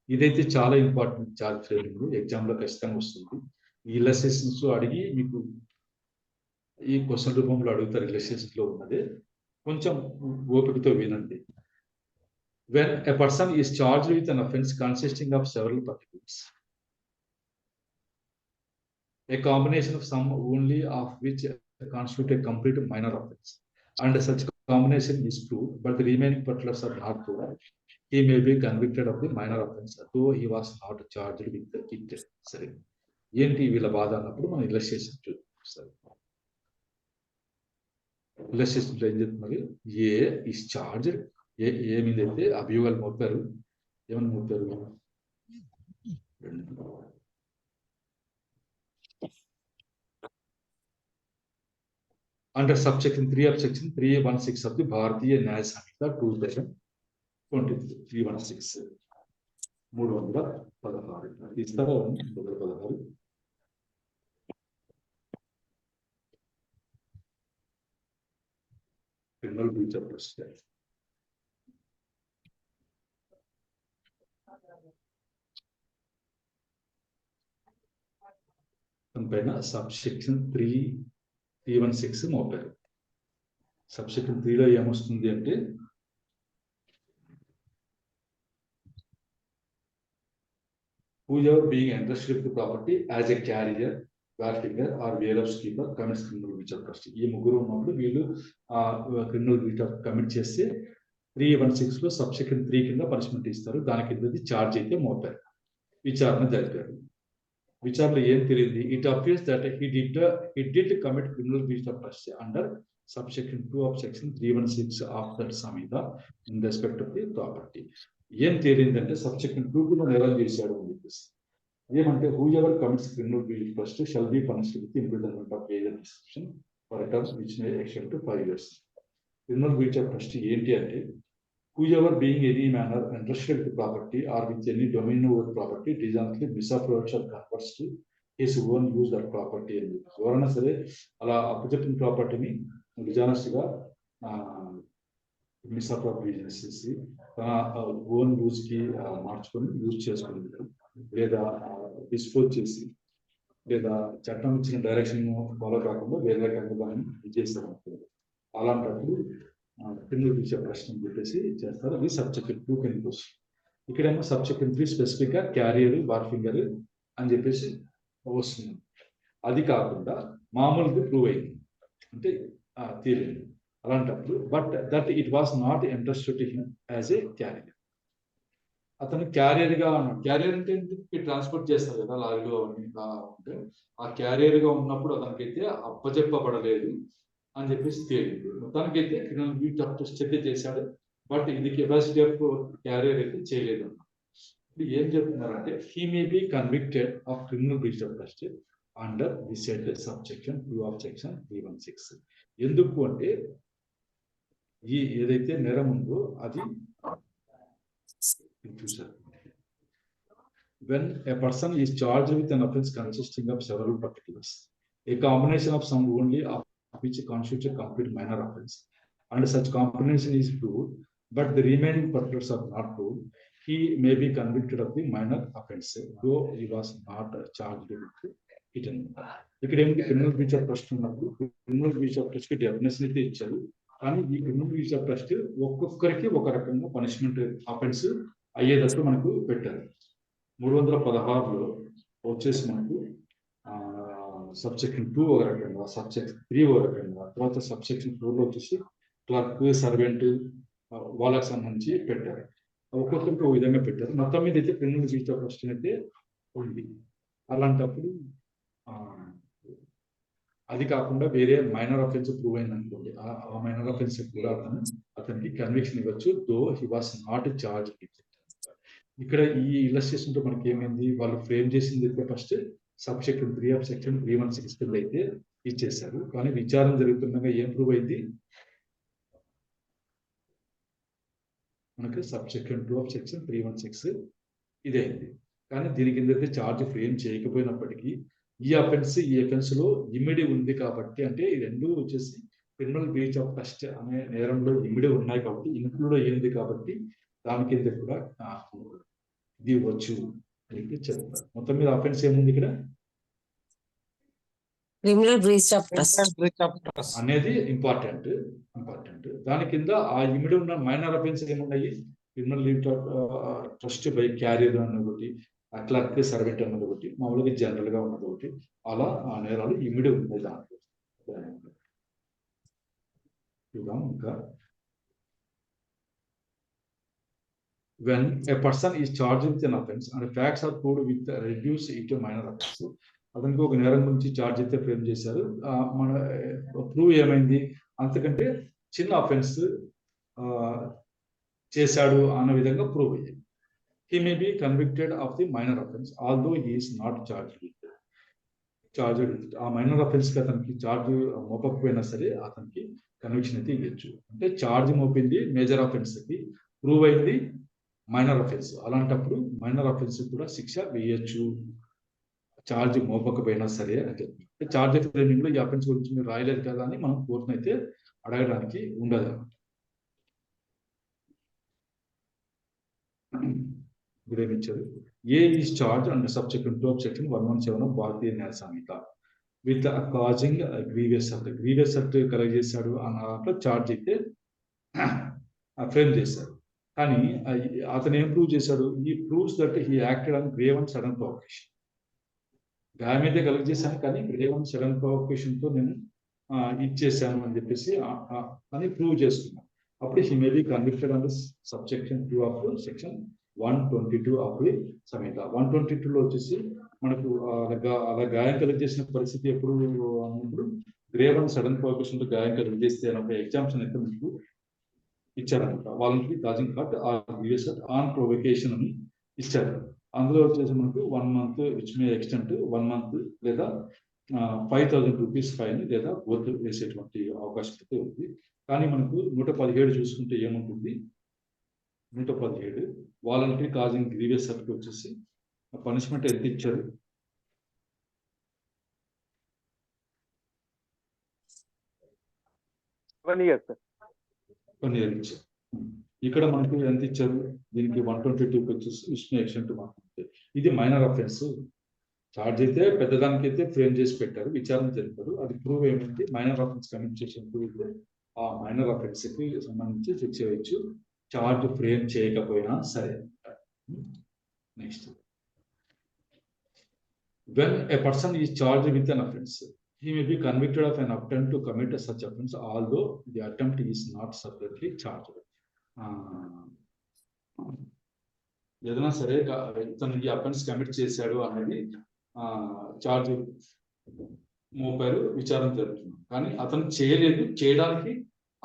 ఇదైతే చాలా ఇంపార్టెంట్ ఛార్జ్ ఫ్రేమింగ్, ఎగ్జామ్ లో ఖచ్చితంగా వస్తుంది. ఈ ఇల్లస్ట్రేషన్స్ అడిగి మీకు ఈ క్వశ్చన్ రూపంలో అడుగుతారు. ఇల్లస్ట్రేషన్స్ లో ఉన్నదే కొంచెం ఓపికతో వినండి. when a person is charged with an offense consisting of several particles, a combination of some only of which constitute a complete minor offense, and such combination is proved but the remaining particulars are not proved, he may be convicted of the minor offense though he was not charged with it. సరే, ఏంటి వీళ్ళ బాధ అన్నప్పుడు మనం illustration చూస్తాం. Illustration ఏం చెప్తున్నారు, A is charge, ఏ మీద అయితే అభియోగాలు మోపారు, ఏమని మోపారు, under subsection 3 of section 316 of the Bharatiya Nyaya Sanhita 2023 316 316 ఇస్తారా 316 క్రిమినల్ బ్రీచ్ ఆఫ్ ట్రస్ట్ పైన సబ్సెక్షన్ 316 మోపారు. సబ్సెక్షన్ 3లో ఏమొస్తుంది అంటే, whoever being entrusted with the property as a carrier, caretaker or warehouse keeper commits criminal breach of trust. ఈ ముగ్గురు ఉన్నప్పుడు వీళ్ళు క్రిమినల్ బ్రీచ్ ఆఫ్ కమిట్ చేస్తే 316 లో సబ్సెక్షన్ 3 కింద పనిష్మెంట్ ఇస్తారు. దాని కింద చార్జ్ అయితే మోపారు, విచారణ జరిపారు. విచారణలో ఏం తెలియదు, it appears that he did commit criminal breach of trust under subsection 2 of section 316 of that Samhita in respect of the property. ఏం తేలిందంటే సబ్సెక్షన్ 2 కూడా నేరం చేశాడు అని చెప్పేసి. ఏమంటే whoever commits criminal breach first shall be punished with imprisonment of age and description for a term which may extend to 5 years. Criminal breach of trust ఏంటి అంటే whoever being any manner entrusted with property or with any domain over property dishonestly misapproach or converts to his own use that property అని చెప్పి ఎవరైనా సరే అలా అప్పచెప్పిన ప్రాపర్టీని dishonest గా misappropriation చేసి తన ఓన్ యూజ్ కి మార్చుకొని యూజ్ చేసుకుని లేదా డిస్పోజ్ చేసి లేదా చట్టం ఇచ్చిన డైరెక్షన్ ఫాలో కాకుండా వేరే రకంగా దాన్ని ఇది చేస్తారు. అలాంటప్పుడు క్రిమినల్ బ్రీచ్ ఆఫ్ ట్రస్ట్ అని చెప్పేసి చేస్తారు. అది సబ్సెక్షన్ 2 కిందకి వస్తుంది. ఇక్కడేమో సబ్సెక్షన్ 3 స్పెసిఫిక్ గా క్యారియర్ బార్ఫింగర్ అని చెప్పేసి వస్తుంది. అది కాకుండా మామూలుగా ప్రూవ్ అయింది అంటే తీరింది. అలాంటప్పుడు but that it was not interested to him as a carrier. అతను క్యారియర్ గా ఉన్నాడు. క్యారియర్ అంటే ట్రాన్స్పోర్ట్ చేస్తారు కదా లారీలో ఉంటే ఆ క్యారియర్ గా ఉన్నప్పుడు అతనికైతే అప్పచెప్పబడలేదు అని చెప్పేసి తేలింది. మొత్తానికైతే క్రిమినల్ బ్రీచ్ ఆఫ్ ట్రస్ట్ అయితే చేశాడు, బట్ ఇది కెపాసిటీ ఆఫ్ క్యారియర్ అయితే చేయలేదు. ఇప్పుడు ఏం చెప్తున్నారంటే he may be convicted of criminal breach of trust under the said subsection 2 of section 316. ఎందుకు అంటే ఈ ఏదైతే నేరం ఉందో అది చూసారు. When a person is charged with an offense consisting of several particulars, a combination of some only of which constitutes a complete minor offense, and such combination is proved, but the remaining particulars are not proved, he may be convicted of the minor offense, though he was not charged with it. ఇక్కడ ఏంటి criminal breach of trust ఉన్నప్పుడు criminal breach of trust కి definition అయితే ఇచ్చారు. కానీ ఈ criminal breach of trust ఒక్కొక్కరికి ఒక రకంగా పనిష్మెంట్ అఫెన్స్ అయ్యేటట్టు మనకు పెట్టారు. 316లో వచ్చేసి మనకు సబ్సెక్షన్ 2 ఒక రకంగా, సబ్సెక్షన్ 3 ఒక రకంగా, తర్వాత సబ్సెక్షన్ 4లో వచ్చేసి క్లర్క్, సర్వెంట్ వాళ్ళకి సంబంధించి పెట్టారు. ఒక్కొక్కరికి ఒక విధంగా పెట్టారు. మొత్తం మీద అయితే క్రిమినల్ బ్రీచ్ ఆఫ్ ట్రస్ట్ అయితే ఉంది. అలాంటప్పుడు అది కాకుండా వేరే మైనర్ అఫెన్స్ ప్రూవ్ అయింది అనుకోండి, ఆ మైనర్ అఫెన్స్ కూడా అతనికి కన్విక్షన్ ఇవ్వచ్చు, though he was not charge. ఇక్కడ ఈ ఇలస్ట్రేషన్ తో మనకి ఏమైంది, వాళ్ళు ఫ్రేమ్ చేసింది అయితే ఫస్ట్ సబ్సెక్షన్ 3 ఆఫ్ సెక్షన్ 316 అయితే ఇచ్చేసారు. కానీ విచారణ జరుగుతుండగా ఏం ప్రూవ్ అయింది మనకి సబ్సెక్షన్ 2 ఆఫ్ సెక్షన్ 316 ఇదే అయింది. కానీ దీని కింద అయితే ఛార్జ్ ఫ్రేమ్ చేయకపోయినప్పటికీ ఈ అఫెన్స్ లో ఇమిడి ఉంది కాబట్టి, అంటే ఈ రెండు వచ్చేసి క్రిమినల్ బ్రీచ్ ఆఫ్ ట్రస్ట్ అనే నేరంలో ఇమిడి ఉన్నాయి కాబట్టి, ఇన్క్లూడ్ అయ్యింది కాబట్టి దాని కింద కూడా ఇది ఇవ్వచ్చు అని చెప్తారు. మొత్తం మీద అఫెన్స్ ఏముంది ఇక్కడ, క్రిమినల్ బ్రీచ్ ఆఫ్ ట్రస్ట్ అనేది ఇంపార్టెంట్. దాని కింద ఆ ఇమిడి ఉన్న మైనర్ అఫెన్స్ ఏమున్నాయి, criminal breach of trust by carrier అన్నది ఒకటి, క్లర్క్, సర్వెంట్ అన్నది ఒకటి, మామూలుగా జనరల్ గా ఉన్నది ఒకటి. అలా ఆ నేరాలు ఇమిడి ఉన్నాయి దాంట్లో. ఇంకా when a person is charged with an offense and facts are proved with reduce it to minor offense, అతనికి ఒక నేరం గురించి ఛార్జ్ అయితే ఫ్రేమ్ చేశారు, మన ప్రూవ్ ఏమైంది అంతకంటే చిన్న అఫెన్స్ చేశాడు అన్న విధంగా ప్రూవ్ అయ్యింది. he may be convicted of the minor offense although he is not charged with it. ఆ మైనర్ అఫెన్స్ కి అతనికి ఛార్జ్ మోపకపోయినా సరే అతనికి కన్విక్షన్ అయితే ఇవ్వచ్చు. అంటే ఛార్జ్ మోపింది మేజర్ అఫెన్స్ కి, ప్రూవ్ అయింది మైనర్ అఫెన్స్. అలాంటప్పుడు మైనర్ అఫెన్స్ కూడా శిక్ష వేయచ్చు ఛార్జ్ మోపకపోయినా సరే అని చెప్పి. ఛార్జ్ ఫ్రేమింగ్ లో ఈ అఫెన్స్ గురించి మీరు రాయలేదు కదా అని మనం కోర్టును అయితే అడగడానికి ఉండదు. ఇచ్చారు A is charge and subsection 2 of section 117 of Bharatiya Nyaya Sanhita with causing grievous act. Grievous act collect చేశాడు అన్న దాంట్లో ఛార్జ్ అయితే ఫ్రేమ్ చేశారు. కానీ అతను ఏం ప్రూవ్ చేశాడు, ఈ proves that he acted on grave and sudden provocation. గాయం అయితే కలెక్ట్ చేశాను కానీ గ్రేవ్ అండ్ సడన్ ప్రొవొకేషన్ తో నేను ఇచ్చేసాను అని చెప్పేసి అని ప్రూవ్ చేసుకున్నాను. అప్పుడు he may be convicted under subsection 2 of section 122 of the Sanhita. 122లో వచ్చేసి మనకు అలా గాయం కలెక్ట్ చేసిన పరిస్థితి ఎప్పుడు అన్నప్పుడు గ్రేవ్ అండ్ సడన్ ప్రొవొకేషన్ తో గాయం కలెక్ట్ చేస్తే ఒక ఎగ్జామ్షన్ అయితే మీకు ఇచ్చారనమాట. వాళ్ళకి causing cut or grievous cut on provocation అని ఇచ్చారు. అందులో వచ్చేసి మనకు 1 month which may extend 1 month లేదా 5,000 రూపీస్ ఫైన్ లేదా బోత్ వేసేటువంటి అవకాశం అయితే ఉంది. కానీ మనకు 117 చూసుకుంటే ఏముంటుంది, 117 వాలంటరీ కాజింగ్ గ్రీవియస్ సర్టిఫికేట్ వచ్చేసి పనిష్మెంట్ ఎంత ఇచ్చారు, One year, sir. 1 year ఇచ్చారు. ఇక్కడ మనకు ఎంత ఇచ్చారు, దీనికి 122 వచ్చేసి విష్ణు ఎక్స్టెంట్ మాత్రం. ఇది మైనర్ అఫెన్స్. చార్జ్ అయితే పెద్దదానికి అయితే ఫ్రేమ్ చేసి పెట్టారు, విచారణ జరిపారు. అది ప్రూవ్ ఏమిటి, మైనర్ అఫెన్స్ కమిట్ చేసిన ప్రూవ్ ఆ మైనర్ అఫెన్స్ కి సంబంధించి శిక్ష వేయచ్చు, చార్జ్ ఫ్రేమ్ చేయకపోయినా సరే. Next, when a person is charged with an offense, he may be convicted of an attempt to commit such offense, although the attempt is not separately charged. ఏదైనా సరే ఇతను ఈ అఫెన్స్ కమిట్ చేశాడు అనేది charge మోపారు, విచారణ జరుగుతుంది. కానీ అతను చేయలేదు, చేయడానికి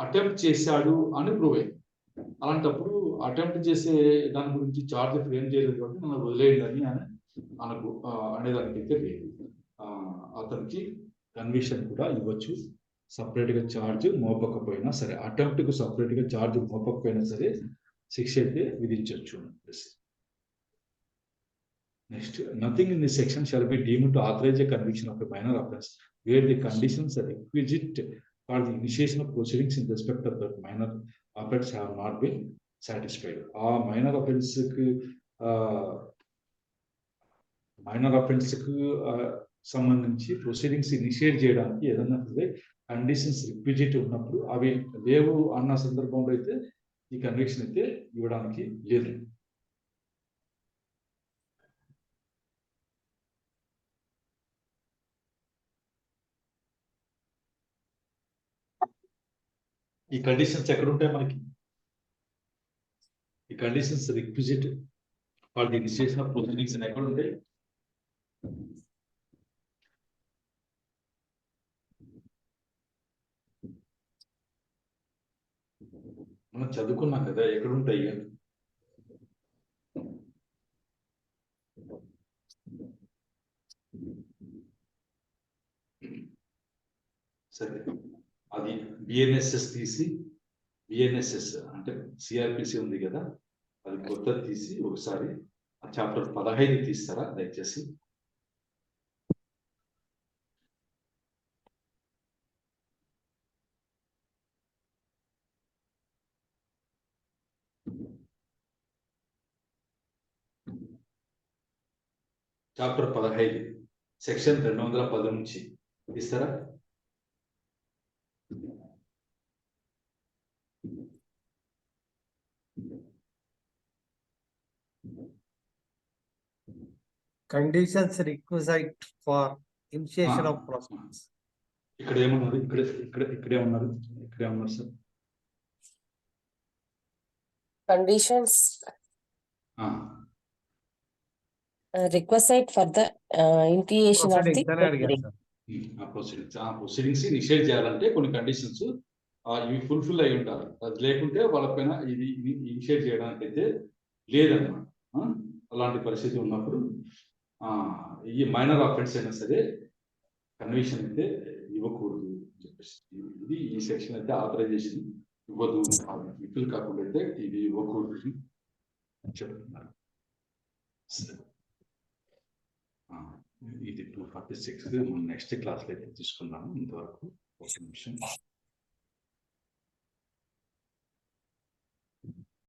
అటెంప్ట్ చేశాడు అని ప్రూవ్ అయింది. అలాంటప్పుడు అటెంప్ట్ చేసే దాని గురించి చార్జ్ ఫ్రేమ్ చేయలేదు కాబట్టి మనం వదిలేయండి అని మనకు అనేదానికి అయితే లేదు. అతనికి కన్విక్షన్ కూడా ఇవ్వచ్చు, సపరేట్ గా చార్జ్ మోపకపోయినా సరే, అటెంప్ట్ కు సపరేట్ గా చార్జ్ మోపకపోయినా సరే శిక్ష అయితే విధించవచ్చు. Next, nothing in this section shall be deemed to authorise a conviction of a minor offence where the conditions are requisite for the initiation of proceedings in respect of that minor offence have not been satisfied. ఆ minor offence కు సంబంధించి proceedings initiate చేయడానికి ఏదన్నా conditions requisite ఉన్నప్పుడు అవి లేవు అన్న సందర్భంలో అయితే ఈ కన్విక్షన్ అయితే ఇవ్వడానికి లేదు. ఈ కండిషన్స్ ఎక్కడ ఉంటాయి మనకి, ఈ conditions requisite for the initiation of proceedings ఎక్కడ ఉంటాయి, మనం చదువుకున్నాం కదా, ఎక్కడ ఉంటాయి. సరే, అది బిఎన్ఎస్ఎస్ తీసి, బిఎన్ఎస్ఎస్ అంటే సిఆర్పిసి ఉంది కదా, అది కొత్తది తీసి ఒకసారి ఆ చాప్టర్ 15 తీస్తారా దయచేసి. చాప్టర్ 15 సెక్షన్ 210 నుంచి తీస్తారా. Conditions requisite for initiation of proceedings. ఇక్కడ ఏమన్నారు, ఇక్కడే ఉన్నారు sir. Conditions requisite for the initiation of the proceedings initiate చేయాలంటే కొన్ని కండిషన్స్ ఇవి ఫుల్ఫిల్ అయి ఉండాలి. అది లేకుంటే వాళ్ళపైన ఇది ఇనిషియేట్ చేయడానికి అయితే లేదన్నమాట. అలాంటి పరిస్థితి ఉన్నప్పుడు ఈ మైనర్ అఫెన్స్ అయినా సరే కన్విక్షన్ అయితే ఇవ్వకూడదు అని చెప్పేసి, ఇది ఈ సెక్షన్ అయితే ఆథరైజేషన్ ఇవ్వదు, విఫుల్ కాకుండా అయితే ఇది ఇవ్వకూడదు అని చెప్తున్నారు. ఇది 246 నెక్స్ట్ క్లాస్లో అయితే తీసుకుందాము. ఇంతవరకు ఒక నిమిషం.